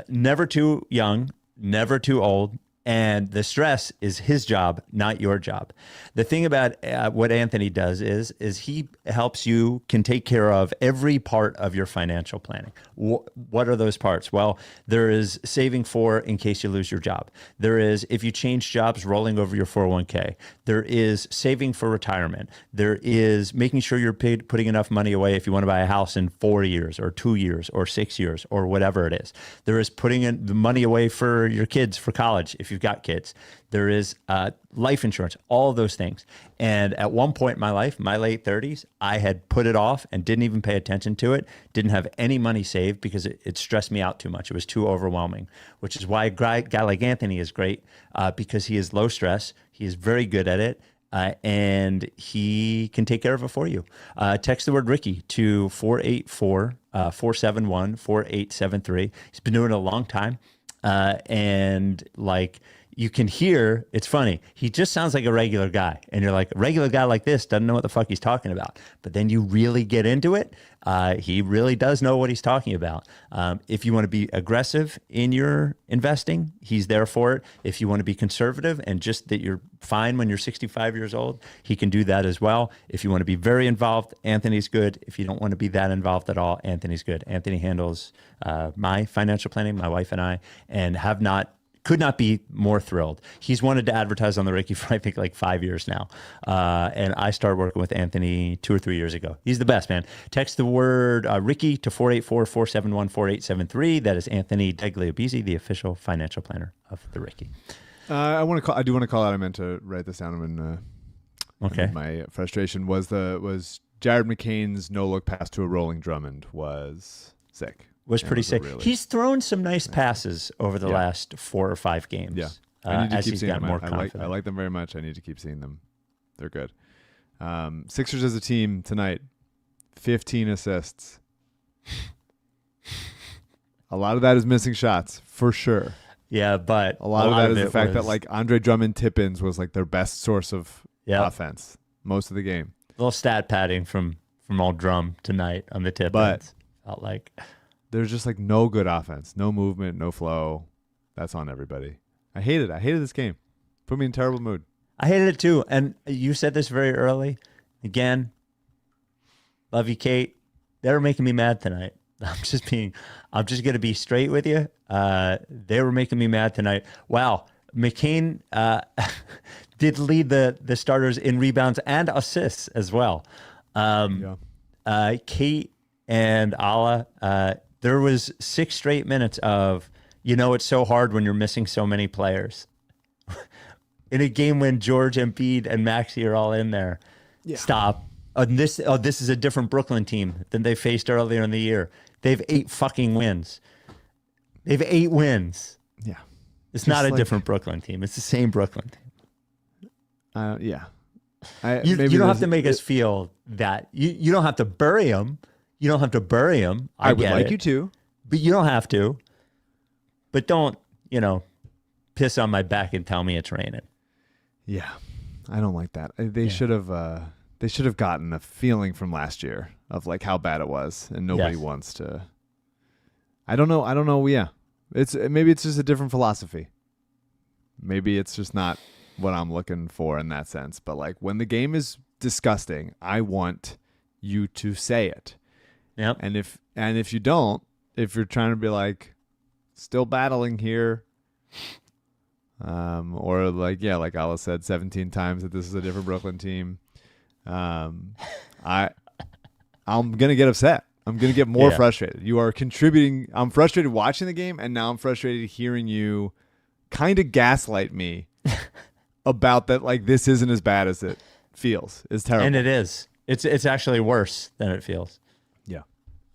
Speaker 2: Never too young, never too old. And the stress is his job, not your job. The thing about what Anthony does is he helps you can take care of every part of your financial planning. What are those parts? Well, there is saving for in case you lose your job. There is, if you change jobs, rolling over your 401k. There is saving for retirement. There is making sure you're putting enough money away if you want to buy a house in 4 years or 2 years or 6 years or whatever it is. There is putting in the money away for your kids for college if you've got kids. There is life insurance, all of those things. And at one point in my life, my late 30s, I had put it off and didn't even pay attention to it, didn't have any money saved because it stressed me out too much. It was too overwhelming, which is why a guy like Anthony is great because he is low stress. He is very good at it. And he can take care of it for you. Text the word Ricky to 484-471-4873. He's been doing it a long time. And like you can hear, it's funny. He just sounds like a regular guy. And you're like, a regular guy like this doesn't know what the fuck he's talking about. But then you really get into it. He really does know what he's talking about. If you want to be aggressive in your investing, he's there for it. If you want to be conservative and just that you're fine when you're 65 years old, he can do that as well. If you want to be very involved, Anthony's good. If you don't want to be that involved at all, Anthony's good. Anthony handles my financial planning, my wife and I, and have not could not be more thrilled. He's wanted to advertise on the Ricky for, I think, like 5 years now. And I started working with Anthony 2 or 3 years ago. He's the best, man. Text the word Ricky to 484-471-4873. That is Anthony Degli Obizzi, the official financial planner of the Ricky.
Speaker 1: I do want to call out. I meant to write this down when
Speaker 2: okay.
Speaker 1: My frustration was Jared McCain's no-look pass to a rolling Drummond was sick.
Speaker 2: Was pretty sick. He's thrown some nice passes over the last 4 or 5 games.
Speaker 1: Yeah, I need to
Speaker 2: as
Speaker 1: keep
Speaker 2: he's
Speaker 1: seeing
Speaker 2: got
Speaker 1: them.
Speaker 2: more confident.
Speaker 1: I like them very much. I need to keep seeing them. They're good. Sixers as a team tonight, 15 assists. A lot of that is missing shots, for sure.
Speaker 2: Yeah, but
Speaker 1: a lot of that is the fact that like Andre Drummond tip-ins was like their best source of offense most of the game.
Speaker 2: A little stat padding from old Drum tonight on the tip-ins.
Speaker 1: But
Speaker 2: felt like
Speaker 1: there's just like no good offense, no movement, no flow. That's on everybody. I hated this game. Put me in a terrible mood.
Speaker 2: I hated it too. And you said this very early. Again, love you, Kate. They were making me mad tonight. I'm just going to be straight with you. They were making me mad tonight. Wow. McCain did lead the starters in rebounds and assists as well. Kate and Ala, there was 6 straight minutes of, it's so hard when you're missing so many players. In a game when George, Embiid, and Maxey are all in there. Yeah. Stop. This is a different Brooklyn team than they faced earlier in the year. They've 8 fucking wins. They've 8 wins.
Speaker 1: Yeah.
Speaker 2: It's just not a different Brooklyn team. It's the same Brooklyn team.
Speaker 1: Yeah.
Speaker 2: You don't have to make us feel that. You don't have to bury them. You don't have to bury them.
Speaker 1: I would like you to.
Speaker 2: But you don't have to. But don't, piss on my back and tell me it's raining.
Speaker 1: Yeah. I don't like that. They should have gotten a feeling from last year of like how bad it was, and nobody wants to. I don't know. Yeah. Maybe it's just a different philosophy. Maybe it's just not what I'm looking for in that sense. But like when the game is disgusting, I want you to say it.
Speaker 2: Yep.
Speaker 1: And if you don't, if you're trying to be like still battling here, or like Alice said 17 times that this is a different Brooklyn team, I'm gonna get upset. I'm going to get more frustrated. You are contributing. I'm frustrated watching the game, and now I'm frustrated hearing you kind of gaslight me about that. Like, this isn't as bad as it feels. It's terrible.
Speaker 2: And it is. It's actually worse than it feels.
Speaker 1: Yeah.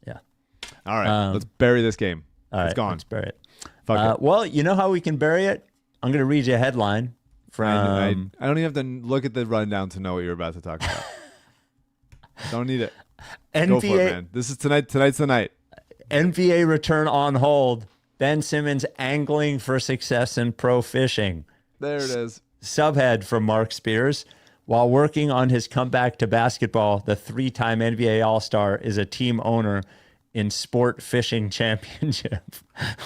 Speaker 2: Yeah.
Speaker 1: All right. Let's bury this game. It's gone.
Speaker 2: Let's bury it.
Speaker 1: Fuck it.
Speaker 2: Well, you know how we can bury it? I'm going to read you a headline from...
Speaker 1: I don't even have to look at the rundown to know what you're about to talk about. Don't need it.
Speaker 2: NBA,
Speaker 1: go for it, man. This is tonight. Tonight's the night.
Speaker 2: NBA return on hold. Ben Simmons angling for success in pro fishing.
Speaker 1: There it is.
Speaker 2: Subhead from Mark Spears. While working on his comeback to basketball, the 3-time NBA All-Star is a team owner in Sport Fishing Championship,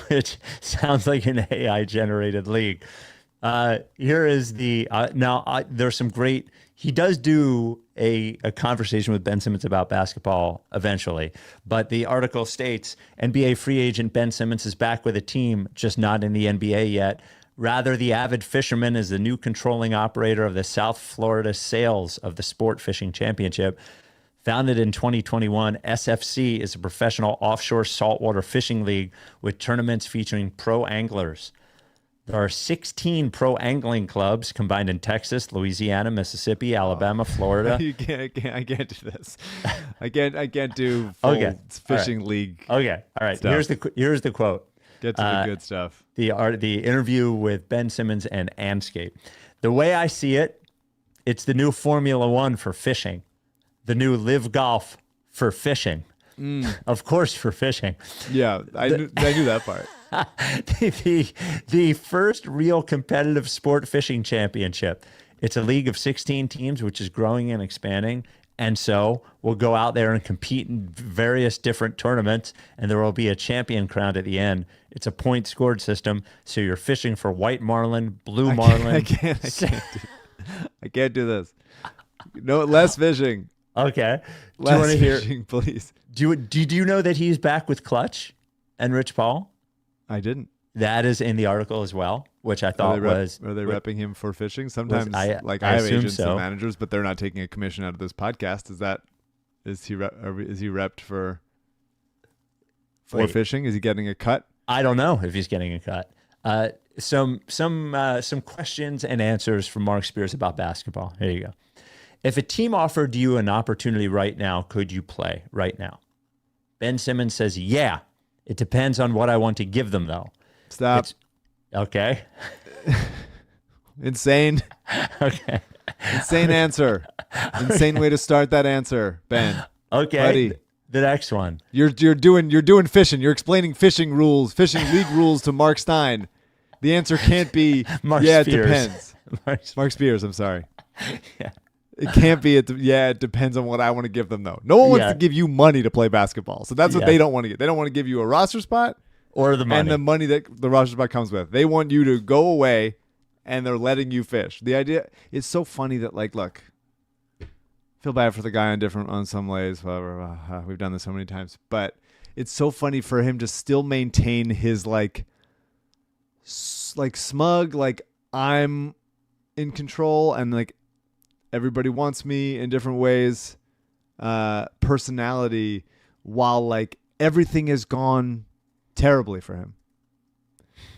Speaker 2: which sounds like an AI-generated league. Here is the... there's some great... He does do a conversation with Ben Simmons about basketball eventually, but the article states NBA free agent Ben Simmons is back with a team, just not in the NBA yet. Rather, the avid fisherman is the new controlling operator of the South Florida sales of the Sport Fishing Championship. Founded in 2021, SFC is a professional offshore saltwater fishing league with tournaments featuring pro anglers. There are 16 pro angling clubs combined in Texas, Louisiana, Mississippi, Alabama, Florida.
Speaker 1: I can't do this. I can't do full fishing league.
Speaker 2: Okay, all right.
Speaker 1: Stuff.
Speaker 2: Here's the quote.
Speaker 1: Get to the good stuff.
Speaker 2: The interview with Ben Simmons and Anscape. The way I see it, it's the new Formula One for fishing, the new Live Golf for fishing. Of course, for fishing.
Speaker 1: Yeah, I knew that part.
Speaker 2: the first real competitive sport fishing championship. It's a league of 16 teams, which is growing and expanding. And so we'll go out there and compete in various different tournaments, and there will be a champion crowned at the end. It's a point scored system. So you're fishing for white marlin, blue marlin.
Speaker 1: I can't do this. No, less fishing.
Speaker 2: Okay.
Speaker 1: Less fishing, please.
Speaker 2: Do you know that he's back with Clutch and Rich Paul?
Speaker 1: I didn't.
Speaker 2: That is in the article as well. which I thought
Speaker 1: are they repping him for fishing? Sometimes I have agents and managers, but they're not taking a commission out of this podcast. Is he repped for fishing? Is he getting a cut?
Speaker 2: I don't know if he's getting a cut. Some questions and answers from Mark Spears about basketball. Here you go. If a team offered you an opportunity right now, could you play right now? Ben Simmons says, yeah. It depends on what I want to give them, though.
Speaker 1: Stop.
Speaker 2: Okay.
Speaker 1: Insane.
Speaker 2: Okay.
Speaker 1: Insane answer. Insane way to start that answer, Ben.
Speaker 2: Okay.
Speaker 1: Buddy.
Speaker 2: The next one.
Speaker 1: You're doing fishing. You're explaining fishing league rules to Mark Stein. The answer can't be It depends. Mark Spears, I'm sorry.
Speaker 2: Yeah.
Speaker 1: It can't be it depends on what I want to give them though. No one wants to give you money to play basketball. So that's what they don't want to get. They don't want to give you a roster spot
Speaker 2: or the money.
Speaker 1: And the money that the roster spot comes with. They want you to go away and they're letting you fish. The idea it's so funny that look, feel bad for the guy on some ways, whatever. We've done this so many times, but it's so funny for him to still maintain his smug, I'm in control and everybody wants me in different ways, personality, while everything has gone terribly for him.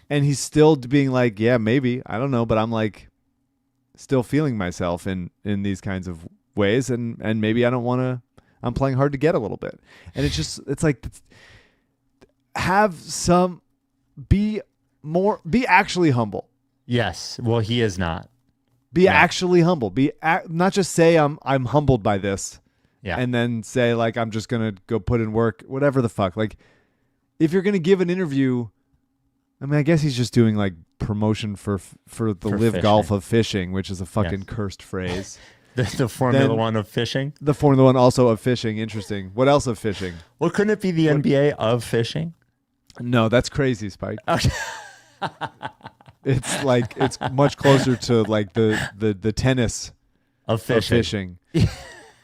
Speaker 1: And he's still being yeah, maybe, I don't know, but I'm still feeling myself in these kinds of ways. And maybe I don't want to, I'm playing hard to get a little bit. And it's be actually humble.
Speaker 2: Yes. Well, he is not.
Speaker 1: Be actually humble. Not just say I'm humbled by this, and then say I'm just gonna go put in work, whatever the fuck. If you're gonna give an interview, I mean, I guess he's just doing promotion for the live
Speaker 2: fishing.
Speaker 1: golf of fishing, which is a fucking cursed phrase.
Speaker 2: The Formula One of fishing.
Speaker 1: The Formula One also of fishing. Interesting. What else of fishing?
Speaker 2: Well, couldn't it be the NBA of fishing?
Speaker 1: No, that's crazy, Spike.
Speaker 2: Okay.
Speaker 1: It's it's much closer to the tennis
Speaker 2: of fishing.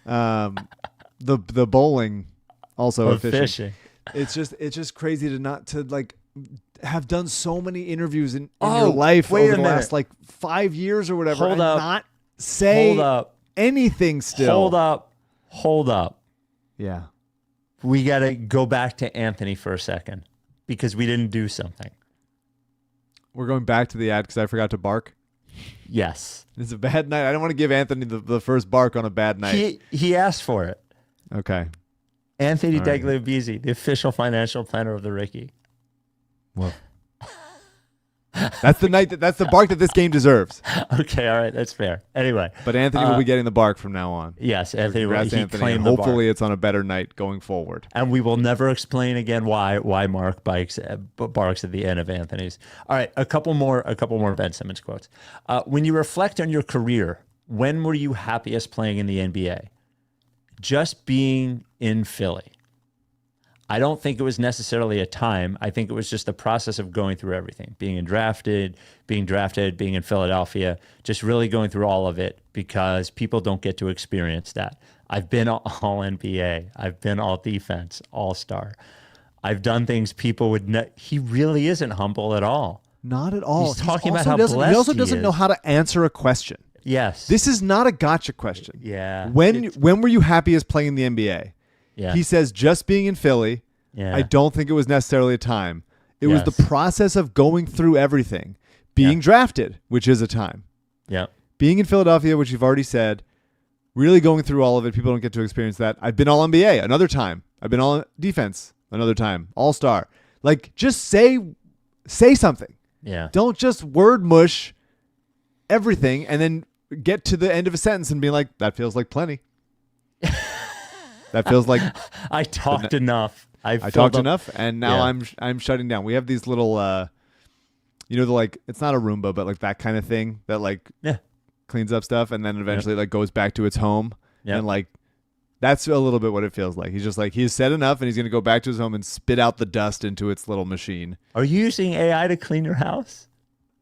Speaker 1: The bowling also of fishing. It's just crazy to have done so many interviews in your life over the last 5 years or whatever and not say anything still.
Speaker 2: Hold up.
Speaker 1: Yeah.
Speaker 2: We got to go back to Anthony for a second because we didn't do something.
Speaker 1: We're going back to the ad because I forgot to bark.
Speaker 2: Yes.
Speaker 1: It's a bad night. I don't want to give Anthony the first bark on a bad night.
Speaker 2: He asked for it.
Speaker 1: Okay.
Speaker 2: Anthony Degli Obizzi, the official financial planner of the Ricky.
Speaker 1: Well, that's the bark that this game deserves.
Speaker 2: Okay, all right, that's fair. Anyway,
Speaker 1: but Anthony will be getting the bark from now on.
Speaker 2: Yes, Anthony will. He claimed
Speaker 1: hopefully it's on a better night going forward.
Speaker 2: And we will never explain again why Mark barks at the end of Anthony's. All right, a couple more Ben Simmons quotes. When you reflect on your career, when were you happiest playing in the NBA? Just being in Philly. I don't think it was necessarily a time. I think it was just the process of going through everything, being drafted, being in Philadelphia, just really going through all of it because people don't get to experience that. I've been all NBA. I've been all defense, all-star. I've done things people would he really isn't humble at all.
Speaker 1: Not at all.
Speaker 2: He's talking about how blessed
Speaker 1: he also doesn't know how to answer a question.
Speaker 2: Yes.
Speaker 1: This is not a gotcha question.
Speaker 2: Yeah.
Speaker 1: When were you happiest playing in the NBA?
Speaker 2: Yeah.
Speaker 1: He says just being in Philly.
Speaker 2: Yeah.
Speaker 1: I don't think it was necessarily a time. It was the process of going through everything. Being drafted, which is a time.
Speaker 2: Yeah.
Speaker 1: Being in Philadelphia, which you've already said, really going through all of it. People don't get to experience that. I've been all NBA another time. I've been all defense another time. All-star. Just say something.
Speaker 2: Yeah.
Speaker 1: Don't just word mush everything and then get to the end of a sentence and be like, that feels like plenty. That feels like
Speaker 2: I talked enough.
Speaker 1: I talked enough, and now I'm shutting down. We have these little, it's not a Roomba, but that kind of thing that cleans up stuff, and then eventually goes back to its home, and that's a little bit what it feels like. He's just he's said enough, and he's gonna go back to his home and spit out the dust into its little machine.
Speaker 2: Are you using AI to clean your house?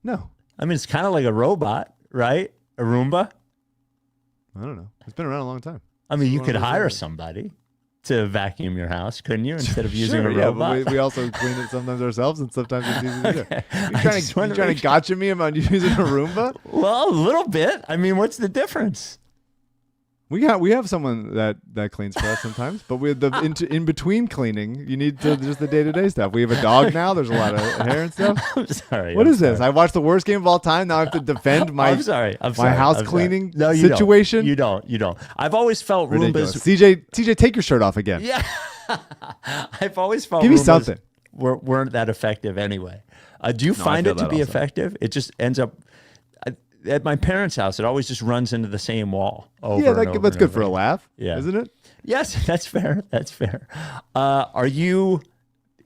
Speaker 1: No.
Speaker 2: I mean, it's kind of like a robot, right? A Roomba.
Speaker 1: I don't know. It's been around a long time.
Speaker 2: I mean, you could hire somebody. to vacuum your house, couldn't you? Instead of using a
Speaker 1: yeah,
Speaker 2: robot.
Speaker 1: but we also clean it sometimes ourselves, and sometimes it's easy to do. You trying to gotcha me about using a Roomba?
Speaker 2: Well, a little bit. I mean, what's the difference?
Speaker 1: We have someone that cleans for us sometimes, but we in between cleaning, you need just the day-to-day stuff. We have a dog now. There's a lot of hair and stuff.
Speaker 2: I'm sorry.
Speaker 1: What is this? I watched the worst game of all time. Now I have to defend my my house cleaning situation.
Speaker 2: You don't. I've always felt
Speaker 1: ridiculous.
Speaker 2: Roombas.
Speaker 1: CJ, take your shirt off again.
Speaker 2: Yeah. I've always felt
Speaker 1: give me
Speaker 2: Roombas
Speaker 1: something.
Speaker 2: weren't that effective anyway. Do you find it to be effective? It just ends up. At my parents' house, it always just runs into the same wall.
Speaker 1: That's good for a laugh, isn't it?
Speaker 2: Yes, that's fair. That's fair. Are you?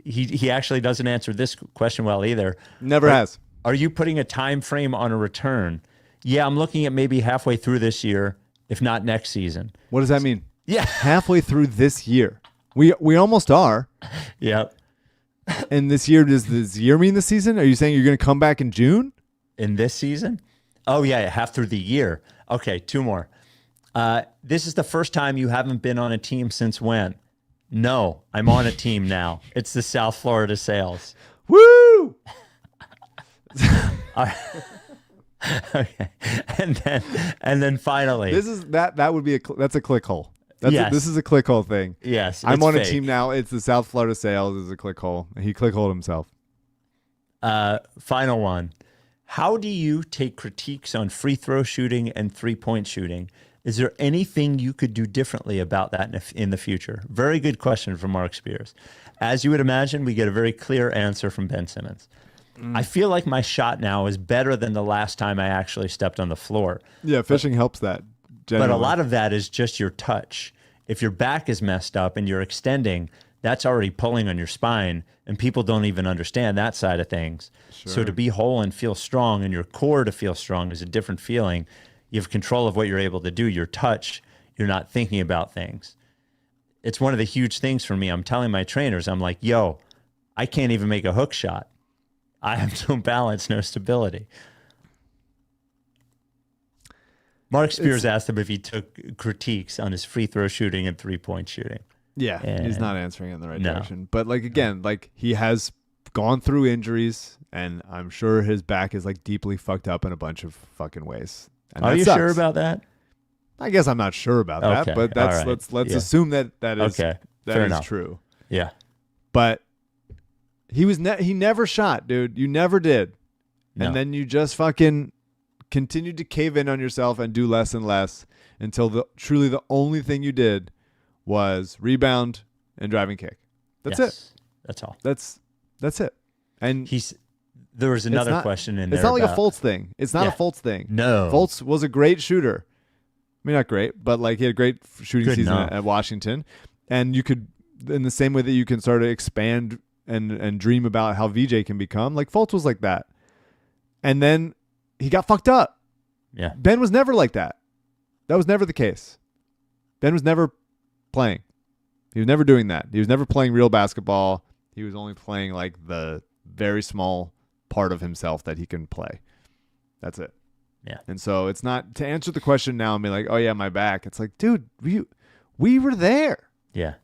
Speaker 2: He actually doesn't answer this question well either.
Speaker 1: Never has.
Speaker 2: Are you putting a time frame on a return? Yeah, I'm looking at maybe halfway through this year, if not next season.
Speaker 1: What does that mean?
Speaker 2: Yeah,
Speaker 1: halfway through this year. We almost are.
Speaker 2: Yep.
Speaker 1: And this year, does this year mean the season? Are you saying you're going to come back in June?
Speaker 2: In this season? Oh, yeah, half through the year. Okay, 2 more. This is the first time you haven't been on a team since when? No, I'm on a team now. It's the South Florida Sails.
Speaker 1: Woo!
Speaker 2: Okay, and then finally,
Speaker 1: that would be that's a click hole. This is a click hole thing.
Speaker 2: Yes,
Speaker 1: I'm on a team now. It's the South Florida Sails. Is a click hole. He click holed himself.
Speaker 2: Final one. How do you take critiques on free throw shooting and 3-point shooting? Is there anything you could do differently about that in the future? Very good question from Mark Spears. As you would imagine, we get a very clear answer from Ben Simmons. I feel like my shot now is better than the last time I actually stepped on the floor.
Speaker 1: Yeah, fishing helps that. Generally.
Speaker 2: But a lot of that is just your touch. If your back is messed up and you're extending, that's already pulling on your spine, and people don't even understand that side of things. Sure. So to be whole and feel strong, and your core to feel strong is a different feeling. You have control of what you're able to do. Your touch, you're not thinking about things. It's one of the huge things for me. I'm telling my trainers, I'm like, yo, I can't even make a hook shot. I have no balance, no stability. Mark Spears asked him if he took critiques on his free throw shooting and 3-point shooting.
Speaker 1: Yeah, he's not answering in the right direction. But he has gone through injuries, and I'm sure his back is deeply fucked up in a bunch of fucking ways. And
Speaker 2: are you sure about that?
Speaker 1: I guess I'm not sure about that, but let's assume that is true.
Speaker 2: Yeah.
Speaker 1: But he never shot, dude. You never did. No. And then you just fucking continued to cave in on yourself and do less and less until truly the only thing you did was rebound and driving kick. That's it.
Speaker 2: That's all.
Speaker 1: That's it. And
Speaker 2: there was another question in there.
Speaker 1: It's not like a Fultz thing. It's not a Fultz thing.
Speaker 2: No.
Speaker 1: Fultz was a great shooter. I mean, not great, but he had a great shooting season at Washington. And you could, in the same way that you can sort of expand and dream about how VJ can become, Fultz was like that. And then he got fucked up.
Speaker 2: Yeah.
Speaker 1: Ben was never like that. That was never the case. Ben was never playing. He was never doing that. He was never playing real basketball. He was only playing the very small part of himself that he can play. That's it.
Speaker 2: Yeah.
Speaker 1: And so it's not to answer the question now and be like, oh yeah, my back. It's like, dude, we were there.
Speaker 2: Yeah.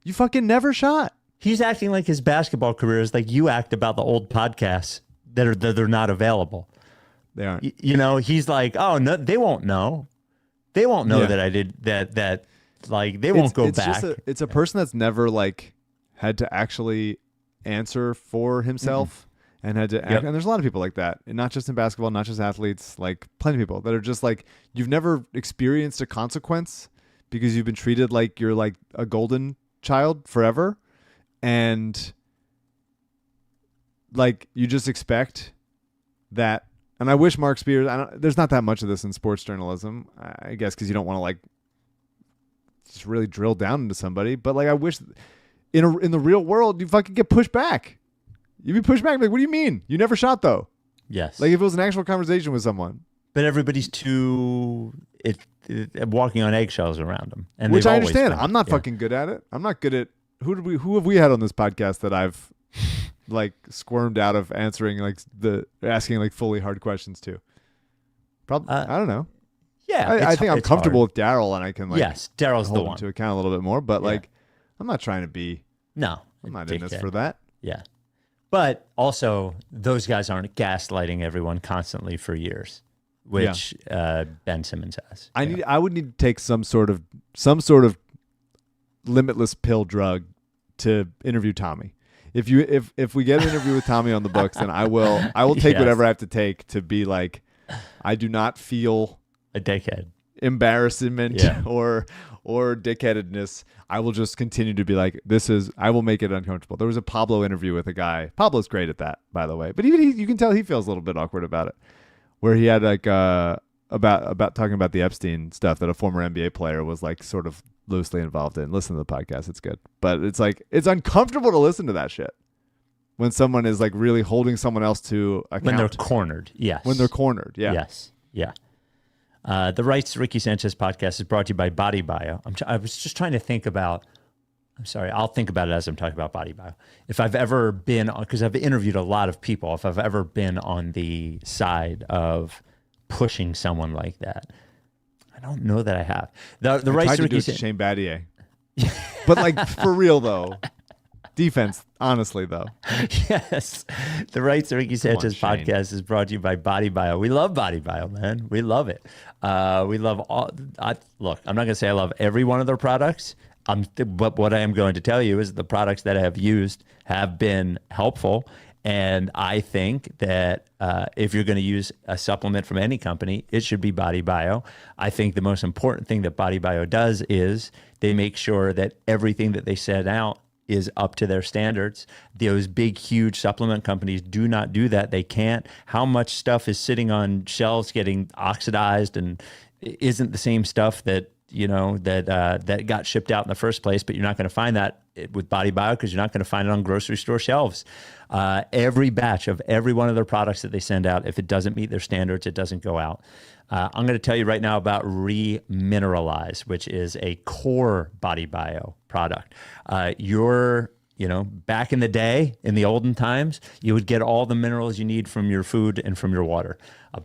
Speaker 1: You fucking never shot.
Speaker 2: He's acting like his basketball career is like you act about the old podcasts that they're not available.
Speaker 1: They aren't.
Speaker 2: He's like, oh no, they won't know. They won't know that I did that. They won't go back.
Speaker 1: It's a person that's never had to actually answer for himself and had to act. And there's a lot of people like that, and not just in basketball, not just athletes, plenty of people that are just you've never experienced a consequence because you've been treated like you're a golden child forever. And you just expect that. And I wish Mark Spears, there's not that much of this in sports journalism, I guess, because you don't want to just really drill down into somebody. But I wish in the real world, you fucking get pushed back. You'd be pushed back. What do you mean? You never shot though.
Speaker 2: Yes.
Speaker 1: If it was an actual conversation with someone.
Speaker 2: But everybody's too walking on eggshells around them. And
Speaker 1: which I understand. I'm not fucking good at it. I'm not good at who have we had on this podcast that I've squirmed out of answering asking fully hard questions to. Probably I don't know.
Speaker 2: Yeah,
Speaker 1: I think I'm comfortable with Daryl, and I can
Speaker 2: yes, Daryl's the one
Speaker 1: to account a little bit more. But I'm not trying to be.
Speaker 2: No.
Speaker 1: I'm not in this for that.
Speaker 2: Yeah. But also, those guys aren't gaslighting everyone constantly for years, which Ben Simmons has.
Speaker 1: I would need to take some sort of limitless pill drug to interview Tommy. If we get an interview with Tommy on the books, then I will take whatever I have to take to be like, I do not feel
Speaker 2: a dickhead,
Speaker 1: embarrassment or dickheadedness. I will just continue to be like, I will make it uncomfortable. There was a Pablo interview with a guy. Pablo's great at that, by the way. But even you can tell he feels a little bit awkward about it, where he had like about talking about the Epstein stuff that a former NBA player was like sort of loosely involved in. Listen to the podcast. It's good. But it's like, it's uncomfortable to listen to that shit when someone is like really holding someone else to account.
Speaker 2: When they're cornered. Yes.
Speaker 1: When they're cornered. Yeah.
Speaker 2: Yes. Yeah. The Rights to Ricky Sanchez podcast is brought to you by Body Bio. I was just trying to think about, I'm sorry, I'll think about it as I'm talking about Body Bio. If I've ever been, because I've interviewed a lot of people, if I've ever been on the side of pushing someone like that, I don't know that I have. The Rights to Ricky Sanchez.
Speaker 1: Shane Battier. But like for real though. Defense, honestly, though.
Speaker 2: Yes. The Rights to Ricky Sanchez podcast is brought to you by Body Bio. We love Body Bio, man. We love it. We love all. Look, I'm not going to say I love every one of their products, but what I am going to tell you is the products that I have used have been helpful. And I think that if you're going to use a supplement from any company, it should be Body Bio. I think the most important thing that Body Bio does is they make sure that everything that they set out is up to their standards. Those big, huge supplement companies do not do that. They can't. How much stuff is sitting on shelves getting oxidized and isn't the same stuff that, that got shipped out in the first place, but you're not going to find that with Body Bio because you're not going to find it on grocery store shelves. Every batch of every one of their products that they send out, if it doesn't meet their standards, it doesn't go out. I'm going to tell you right now about Remineralize, which is a core Body Bio product. Back in the day, in the olden times, you would get all the minerals you need from your food and from your water,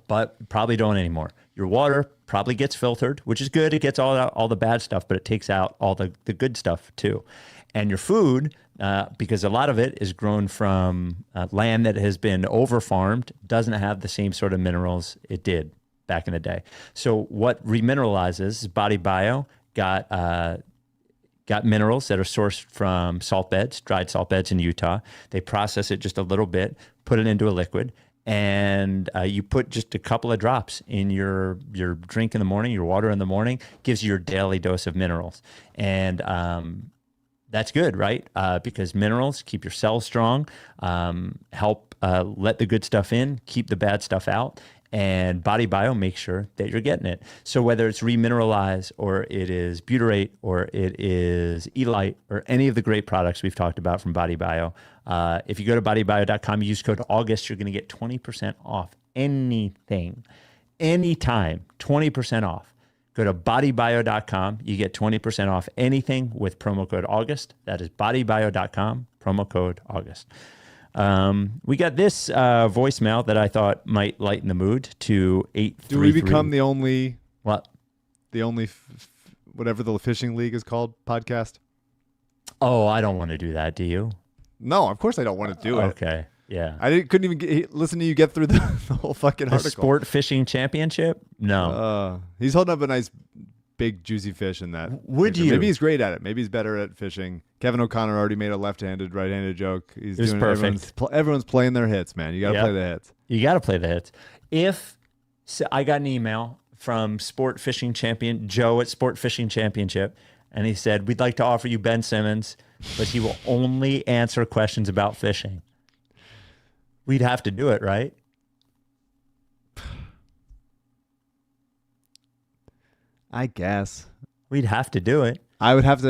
Speaker 2: but probably don't anymore. Your water probably gets filtered, which is good. It gets all the bad stuff, but it takes out all the good stuff too. And your food, because a lot of it is grown from land that has been over-farmed, doesn't have the same sort of minerals it did back in the day. So what Remineralizes is Body Bio got minerals that are sourced from salt beds, dried salt beds in Utah. They process it just a little bit, put it into a liquid, and you put just a couple of drops in your drink in the morning, your water in the morning, gives you your daily dose of minerals. And that's good, right? Because minerals keep your cells strong, help let the good stuff in, keep the bad stuff out. And Body Bio makes sure that you're getting it. So whether it's Remineralize or it is Butyrate or it is Elite or any of the great products we've talked about from Body Bio, if you go to bodybio.com, use code August, you're going to get 20% off anything, anytime, 20% off. Go to bodybio.com. You get 20% off anything with promo code August. That is bodybio.com, promo code August. We got this voicemail that I thought might lighten the mood to 833.
Speaker 1: Do we become the only
Speaker 2: what?
Speaker 1: The only whatever the fishing league is called podcast?
Speaker 2: Oh, I don't want to do that. Do you?
Speaker 1: No, of course I don't want to do it.
Speaker 2: Okay, yeah.
Speaker 1: Couldn't even listen to you get through the whole fucking article.
Speaker 2: Sport fishing championship? No.
Speaker 1: He's holding up a nice big juicy fish in that.
Speaker 2: Would you?
Speaker 1: Maybe he's great at it. Maybe he's better at fishing. Kevin O'Connor already made a left-handed, right-handed joke. He's doing
Speaker 2: perfect.
Speaker 1: Everyone's playing their hits, man. You got to play the hits.
Speaker 2: You got to play the hits. I got an email from Sport Fishing Champion Joe at Sport Fishing Championship, and he said, "We'd like to offer you Ben Simmons, but he will only answer questions about fishing." We'd have to do it, right?
Speaker 1: I guess
Speaker 2: we'd have to do it.
Speaker 1: I'd have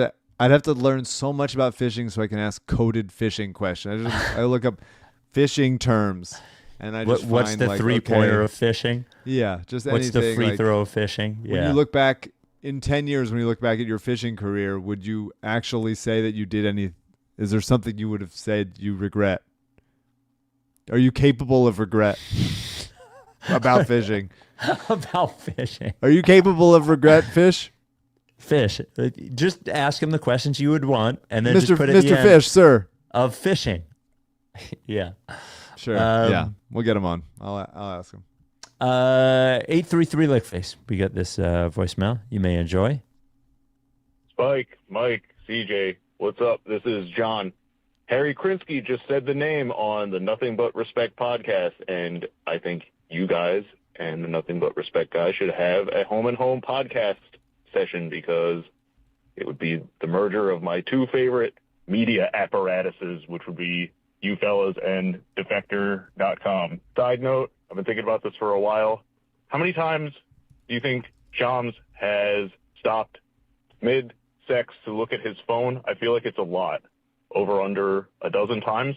Speaker 1: to learn so much about fishing so I can ask coded fishing questions. I look up fishing terms, and I just
Speaker 2: what's
Speaker 1: find
Speaker 2: the three-pointer of fishing?
Speaker 1: Yeah, just
Speaker 2: what's
Speaker 1: anything.
Speaker 2: What's the free throw of fishing? Yeah.
Speaker 1: When you look back in 10 years, when you look back at your fishing career, would you actually say that you did any? Is there something you would have said you regret? Are you capable of regret about fishing?
Speaker 2: About fishing.
Speaker 1: Are you capable of regret, fish?
Speaker 2: Fish. Just ask him the questions you would want, and then
Speaker 1: Mr.
Speaker 2: just put it
Speaker 1: Mr. Fish, sir.
Speaker 2: Of fishing. Yeah.
Speaker 1: Sure. Yeah, we'll get him on. I'll ask him.
Speaker 2: 833 Lickface. We got this voicemail you may enjoy.
Speaker 4: Spike, Mike, CJ, what's up? This is John. Harry Krinsky just said the name on the Nothing But Respect podcast, and I think you guys and the Nothing But Respect guys should have a home and home podcast session, because it would be the merger of my two favorite media apparatuses, which would be you fellas and defector.com. Side note, I've been thinking about this for a while. How many times do you think Shams has stopped mid-sex to look at his phone? I feel like it's a lot. Over under a dozen times?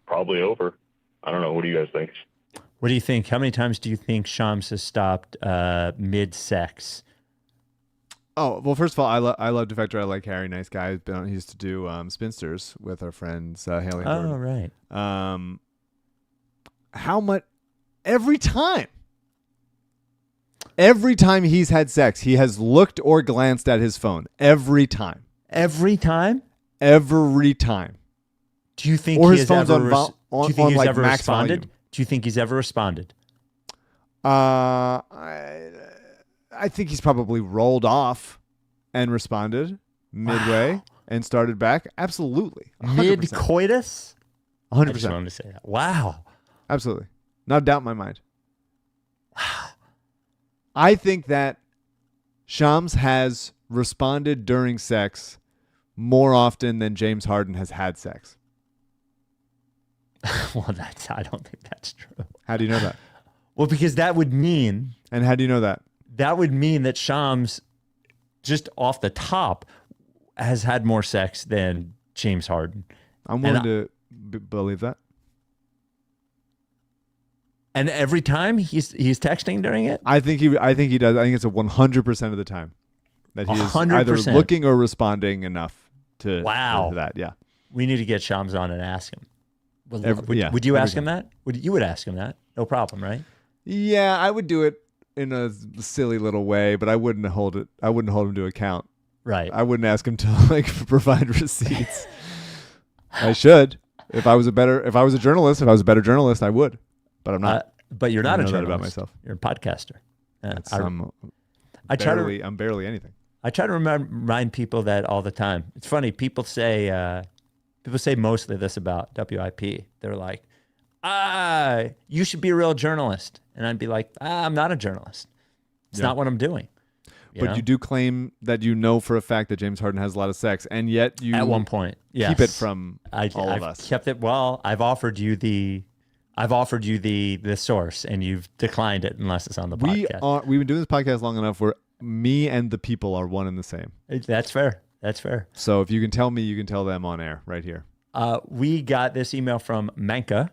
Speaker 4: Probably over. I don't know. What do you guys think?
Speaker 2: What do you think? How many times do you think Shams has stopped mid-sex?
Speaker 1: Oh, well, first of all, I love Defector. I like Harry, nice guy. He used to do Spinsters with our friends Haley and Gordon.
Speaker 2: Oh, right.
Speaker 1: How much? Every time he's had sex, he has looked or glanced at his phone. Every time.
Speaker 2: Every time?
Speaker 1: Every time.
Speaker 2: Do you think
Speaker 1: or
Speaker 2: he
Speaker 1: his
Speaker 2: has
Speaker 1: phone's
Speaker 2: ever, do you think he's
Speaker 1: like
Speaker 2: ever
Speaker 1: max
Speaker 2: responded?
Speaker 1: volume.
Speaker 2: Do you think he's ever responded?
Speaker 1: I think he's probably rolled off and responded midway and started back. Absolutely. 100%.
Speaker 2: Mid-coitus?
Speaker 1: 100%.
Speaker 2: I just wanted to say that. Wow.
Speaker 1: Absolutely. Not a doubt in my mind. Wow. I think that Shams has responded during sex more often than James Harden has had sex.
Speaker 2: Well, I don't think that's true.
Speaker 1: How do you know that?
Speaker 2: Well, because that would mean...
Speaker 1: And how do you know that?
Speaker 2: That would mean that Shams, just off the top, has had more sex than James Harden.
Speaker 1: I'm willing to believe that.
Speaker 2: And every time he's texting during it?
Speaker 1: I think he does. I think it's a 100% of the time that he is
Speaker 2: 100%.
Speaker 1: either looking or responding enough to that. Yeah.
Speaker 2: We need to get Shams on and ask him. Would you ask him that? You would ask him that? No problem, right?
Speaker 1: Yeah, I would do it in a silly little way, but I wouldn't hold him to account.
Speaker 2: Right.
Speaker 1: I wouldn't ask him to provide receipts. I should. If I was a better journalist, I would. But I'm not.
Speaker 2: But you're not a journalist.
Speaker 1: About myself.
Speaker 2: You're a podcaster.
Speaker 1: I'm barely anything.
Speaker 2: I try to remind people that all the time. It's funny. People say mostly this about WIP. They're like, you should be a real journalist. And I'd be like, I'm not a journalist. It's not what I'm doing.
Speaker 1: You do claim that you know for a fact that James Harden has a lot of sex, and yet you
Speaker 2: at one point
Speaker 1: keep it from all of us.
Speaker 2: Kept it. Well, I've offered you the source, and you've declined it unless it's on the podcast.
Speaker 1: We've been doing this podcast long enough where me and the people are one and the same.
Speaker 2: That's fair. That's fair.
Speaker 1: So if you can tell me, you can tell them on air right here.
Speaker 2: We got this email from Manka.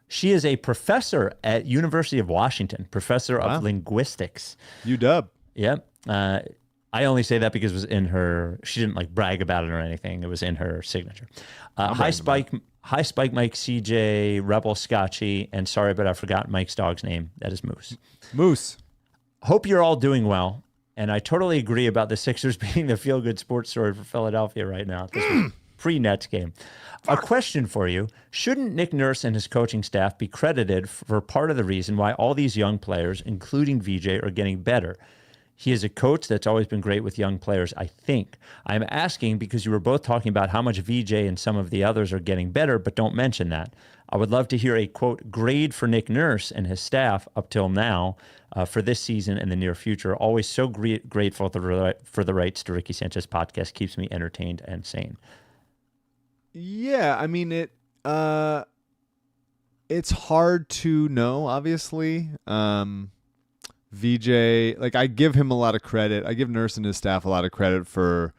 Speaker 2: She is a professor at University of Washington, professor of linguistics.
Speaker 1: UW.
Speaker 2: Yep. I only say that because it was in her. She didn't brag about it or anything. It was in her signature. Hi, Spike, Mike, CJ, Rebel, Scotchy, and sorry, but I forgot Mike's dog's name. That is Moose.
Speaker 1: Moose.
Speaker 2: Hope you're all doing well. And I totally agree about the Sixers being the feel-good sports story for Philadelphia right now. This was pre-Nets game. A question for you. Shouldn't Nick Nurse and his coaching staff be credited for part of the reason why all these young players, including VJ, are getting better? He is a coach that's always been great with young players, I think. I'm asking because you were both talking about how much VJ and some of the others are getting better, but don't mention that. I would love to hear a, quote, grade for Nick Nurse and his staff up till now for this season and the near future. Always so grateful for the Rights to Ricky Sanchez podcast. Keeps me entertained and sane.
Speaker 1: Yeah, I mean, it's hard to know, obviously. VJ, I give him a lot of credit. I give Nurse and his staff a lot of credit for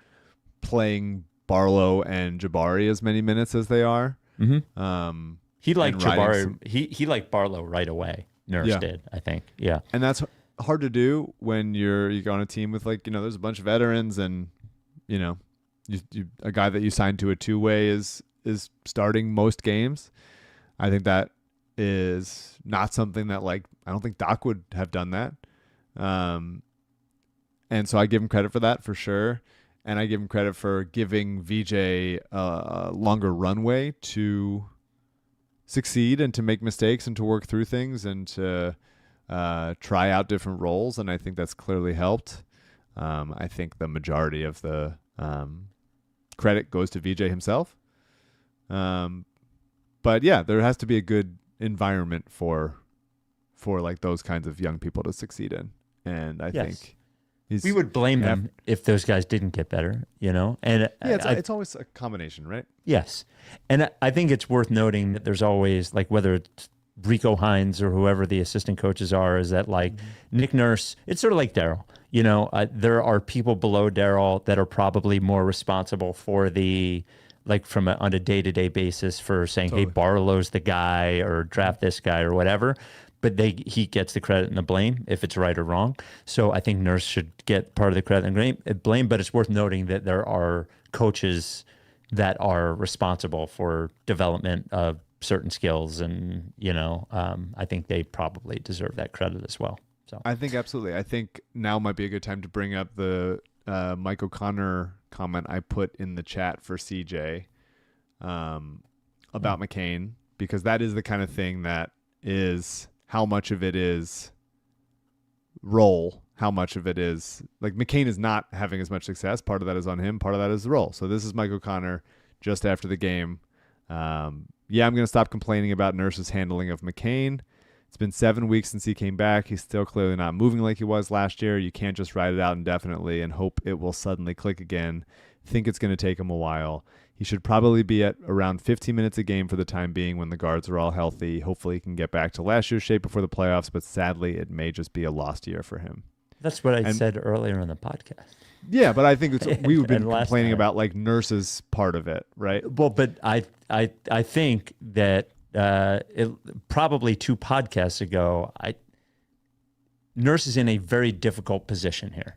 Speaker 1: playing Barlow and Jabari as many minutes as they are.
Speaker 2: Mm-hmm. He liked Jabari. He liked Barlow right away. Nurse did, I think. Yeah,
Speaker 1: and that's hard to do when you're on a team with there's a bunch of veterans, and you a guy that you signed to a two-way is starting most games. I think that is not something that I don't think Doc would have done that. And so I give him credit for that for sure. And I give him credit for giving VJ a longer runway to succeed and to make mistakes and to work through things and to try out different roles. And I think that's clearly helped. I think the majority of the credit goes to VJ himself. But yeah, there has to be a good environment for like those kinds of young people to succeed in. And I think
Speaker 2: we would blame them if those guys didn't get better, you know? And
Speaker 1: it's always a combination, right?
Speaker 2: Yes. And I think it's worth noting that there's always, like, whether it's Rico Hines or whoever the assistant coaches are, is that, like, Nick Nurse, it's sort of like Daryl. You know, there are people below Daryl that are probably more responsible for the, like, on a day-to-day basis for saying, hey, Barlow's the guy, or draft this guy or whatever. But he gets the credit and the blame if it's right or wrong. So I think Nurse should get part of the credit and blame, but it's worth noting that there are coaches that are responsible for development of certain skills, and, you know, I think they probably deserve that credit as well. So
Speaker 1: I think absolutely. I think now might be a good time to bring up the Mike O'Connor comment I put in the chat for CJ about McCain, because that is the kind of thing that is how much of it is role, how much of it is, like, McCain is not having as much success. Part of that is on him. Part of that is the role. So this is Mike O'Connor just after the game. I'm going to stop complaining about Nurse's handling of McCain. It's been 7 weeks since he came back. He's still clearly not moving like he was last year. You can't just ride it out indefinitely and hope it will suddenly click again. Think it's going to take him a while. He should probably be at around 15 minutes a game for the time being when the guards are all healthy. Hopefully he can get back to last year's shape before the playoffs, but sadly it may just be a lost year for him.
Speaker 2: That's what I said earlier in the podcast.
Speaker 1: Yeah, but I think we've been complaining about, like, Nurse's part of it, right?
Speaker 2: Well, but I think that probably 2 podcasts ago, Nurse is in a very difficult position here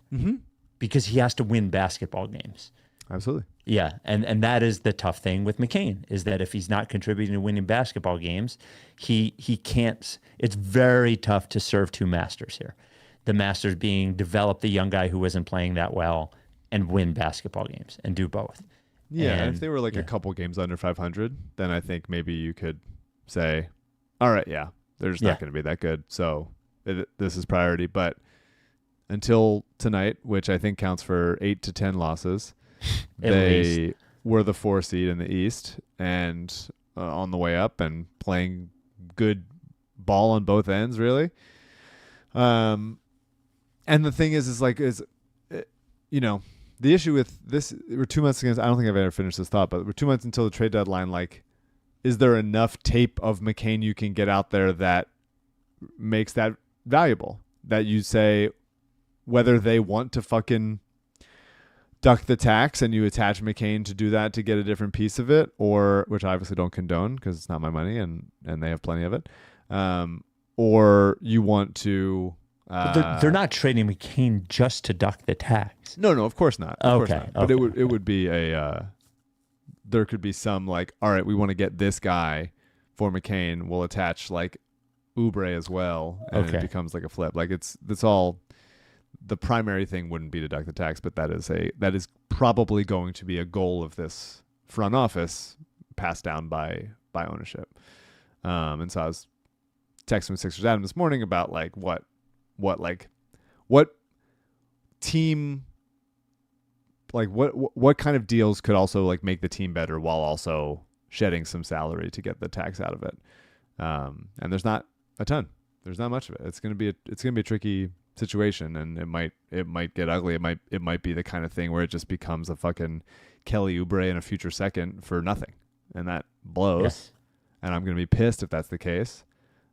Speaker 2: because he has to win basketball games.
Speaker 1: Absolutely.
Speaker 2: Yeah, and that is the tough thing with McCain, is that if he's not contributing to winning basketball games, he can't. It's very tough to serve 2 masters here. The masters being develop the young guy who isn't playing that well and win basketball games and do both.
Speaker 1: Yeah, and if they were like a couple games under 500, then I think maybe you could say, all right, yeah, they're just not going to be that good, so this is priority. But until tonight, which I think counts for 8 to 10 losses, they were the 4 seed in the East and on the way up and playing good ball on both ends, really. And the thing is you know, the issue with this, we're 2 months against, I don't think I've ever finished this thought, but we're 2 months until the trade deadline. Like, is there enough tape of McCain you can get out there that makes that valuable? That you say, whether they want to fucking duck the tax and you attach McCain to do that to get a different piece of it, or, which I obviously don't condone because it's not my money and they have plenty of it. Or you want to,
Speaker 2: they're not trading McCain just to duck the tax.
Speaker 1: No, of course not. Of course not. But it would be there could be some, like, all right, we want to get this guy for McCain. We'll attach, like, Oubre as well, and it becomes like a flip. Like, it's all. The primary thing wouldn't be to duck the tax, but that is probably going to be a goal of this front office, passed down by ownership. And so I was texting with Sixers Adam this morning about, like, what team, like, what kind of deals could also, like, make the team better while also shedding some salary to get the tax out of it. And there's not a ton. There's not much of it. It's gonna be a tricky situation, and it might get ugly. It might be the kind of thing where it just becomes a fucking Kelly Oubre and a future second for nothing, and that blows. Yes. And I'm gonna be pissed if that's the case.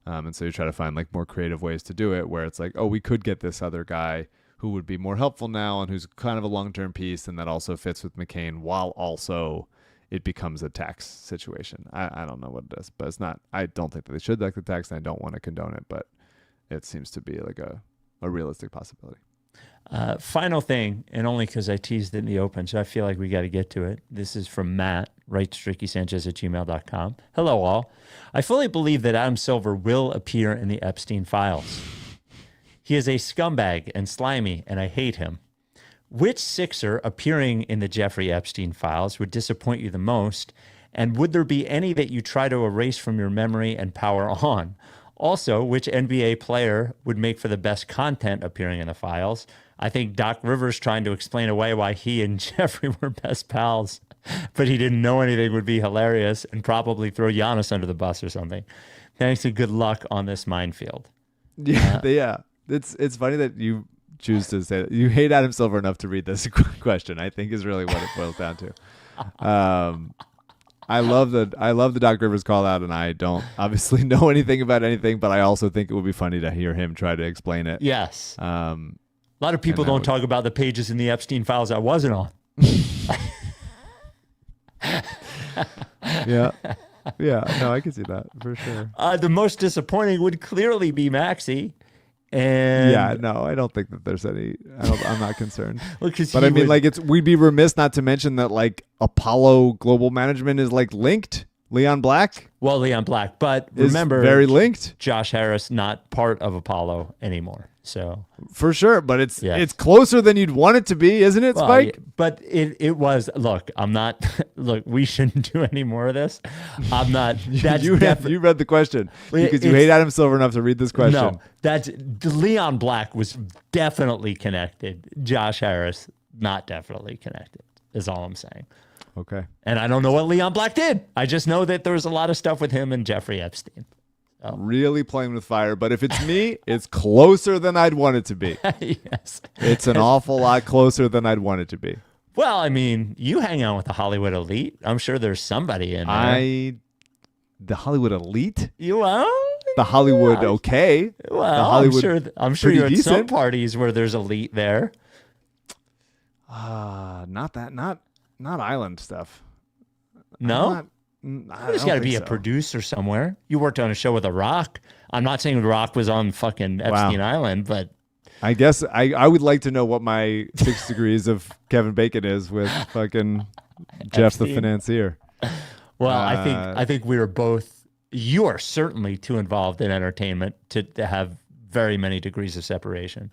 Speaker 1: And so you try to find, like, more creative ways to do it, where it's like, oh, we could get this other guy who would be more helpful now and who's kind of a long-term piece, and that also fits with McCain, while also it becomes a tax situation. I don't know what it is, but it's not. I don't think that they should duck the tax, and I don't want to condone it, but it seems to be like a realistic possibility.
Speaker 2: Final thing, and only because I teased it in the open, so I feel like we got to get to it. This is from Matt, writes rickysanchez@gmail.com. Hello, all. I fully believe that Adam Silver will appear in the Epstein files. He is a scumbag and slimy, and I hate him. Which Sixer appearing in the Jeffrey Epstein files would disappoint you the most? And would there be any that you try to erase from your memory and power on? Also, which NBA player would make for the best content appearing in the files? I think Doc Rivers trying to explain away why he and Jeffrey were best pals, but he didn't know anything would be hilarious and probably throw Giannis under the bus or something. Thanks and good luck on this minefield.
Speaker 1: Yeah. It's funny that you choose to say that. You hate Adam Silver enough to read this question, I think is really what it boils down to. I love the Doc Rivers call out, and I don't obviously know anything about anything, but I also think it would be funny to hear him try to explain it.
Speaker 2: Yes. A lot of people don't talk about the pages in the Epstein files I wasn't on.
Speaker 1: Yeah. No, I can see that for sure.
Speaker 2: The most disappointing would clearly be Maxey. And
Speaker 1: yeah, no, I don't think that there's any. I'm not concerned.
Speaker 2: Well,
Speaker 1: but I mean, we'd be remiss not to mention that like Apollo Global Management is like linked. Leon Black.
Speaker 2: Well, Leon Black, but remember,
Speaker 1: very linked.
Speaker 2: Josh Harris not part of Apollo anymore. So
Speaker 1: for sure, but it's closer than you'd want it to be, isn't it, Spike?
Speaker 2: Yeah, but it was. Look, I'm not. Look, we shouldn't do any more of this. I'm not. That's
Speaker 1: you read the question because you hate Adam Silver enough to read this question.
Speaker 2: No, that's Leon Black was definitely connected. Josh Harris not definitely connected. Is all I'm saying.
Speaker 1: Okay.
Speaker 2: And I don't know what Leon Black did. I just know that there was a lot of stuff with him and Jeffrey Epstein.
Speaker 1: Really playing with fire, but if it's me, it's closer than I'd want it to be.
Speaker 2: Yes.
Speaker 1: It's an awful lot closer than I'd want it to be.
Speaker 2: Well, I mean, you hang out with the Hollywood elite. I'm sure there's somebody in there.
Speaker 1: The Hollywood elite?
Speaker 2: The
Speaker 1: Hollywood okay.
Speaker 2: Well,
Speaker 1: the Hollywood
Speaker 2: I'm sure you're
Speaker 1: decent.
Speaker 2: at some parties where there's elite there.
Speaker 1: Not island stuff.
Speaker 2: No? There's got to be a producer somewhere. You worked on a show with a Rock. I'm not saying Rock was on fucking Epstein Island, but
Speaker 1: I guess I would like to know what my 6 degrees of Kevin Bacon is with fucking Jeff the financier.
Speaker 2: Well, I think we were both. You are certainly too involved in entertainment to have very many degrees of separation.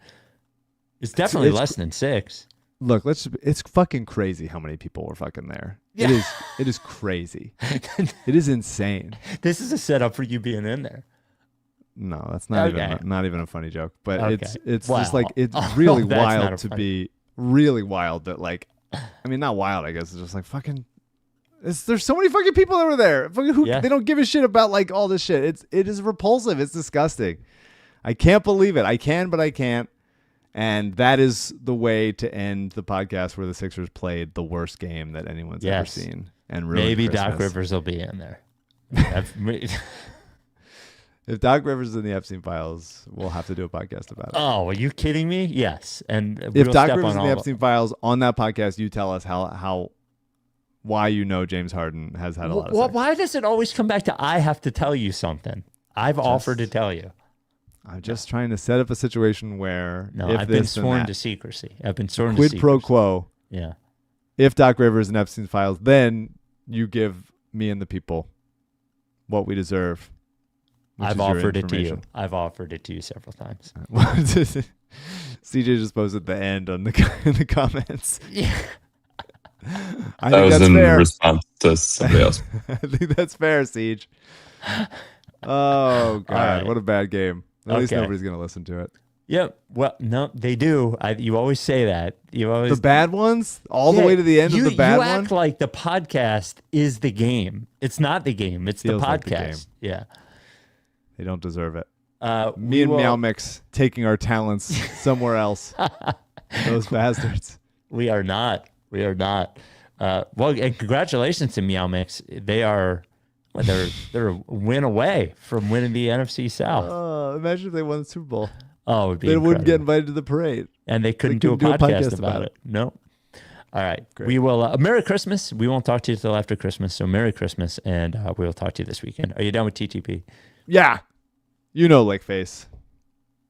Speaker 2: It's definitely less than 6.
Speaker 1: Look, it's fucking crazy how many people were fucking there.
Speaker 2: Yeah.
Speaker 1: It is crazy. It is insane.
Speaker 2: This is a setup for you being in there.
Speaker 1: No, that's not even a funny joke. But it's
Speaker 2: wow.
Speaker 1: just like it's really wild to be really wild that like I mean not wild, I guess it's just like fucking there's so many fucking people that were there. Fucking they don't give a shit about like all this shit. It is repulsive. It's disgusting. I can't believe it. I can, but I can't. And that is the way to end the podcast where the Sixers played the worst game that anyone's ever seen. And
Speaker 2: maybe
Speaker 1: Christmas.
Speaker 2: Doc Rivers will be in there.
Speaker 1: If Doc Rivers is in the Epstein files, we'll have to do a podcast about it.
Speaker 2: Oh, are you kidding me? Yes. And
Speaker 1: if Doc Rivers is in the Epstein files on that podcast, you tell us why you know James Harden has had a lot of sex.
Speaker 2: Why does it always come back to I have to tell you something? I've offered to tell you.
Speaker 1: I'm just trying to set up a situation where
Speaker 2: I've been sworn to secrecy. I've been sworn
Speaker 1: to
Speaker 2: secrecy.
Speaker 1: Quid pro quo.
Speaker 2: Yeah.
Speaker 1: If Doc Rivers in Epstein's files, then you give me and the people what we deserve.
Speaker 2: I've offered it to you. I've offered it to you several times.
Speaker 1: CJ just posted the end in the comments.
Speaker 2: Yeah.
Speaker 5: I think was in response to somebody else.
Speaker 1: I think that's fair, Siege. Oh, God. What a bad game. At least nobody's going to listen to it.
Speaker 2: Yep. Well, no, they do. You always say that. The
Speaker 1: bad ones? All the way to the end of the bad one?
Speaker 2: You act like the podcast is the game. It's not the game. It's the podcast. Like the game. Yeah.
Speaker 1: They don't deserve it. Me and Meow Mix taking our talents somewhere else. Those bastards.
Speaker 2: We are not. Well, and congratulations to Meow Mix. They're a win away from winning the NFC South.
Speaker 1: Imagine if they won the Super Bowl.
Speaker 2: Oh, it would be
Speaker 1: they
Speaker 2: incredible.
Speaker 1: wouldn't get invited to the parade.
Speaker 2: And they couldn't do a podcast about it. No. All right. Great. We will. Merry Christmas. We won't talk to you until after Christmas. So Merry Christmas, and we will talk to you this weekend. Are you done with TTP?
Speaker 1: Yeah. You know Lake Face.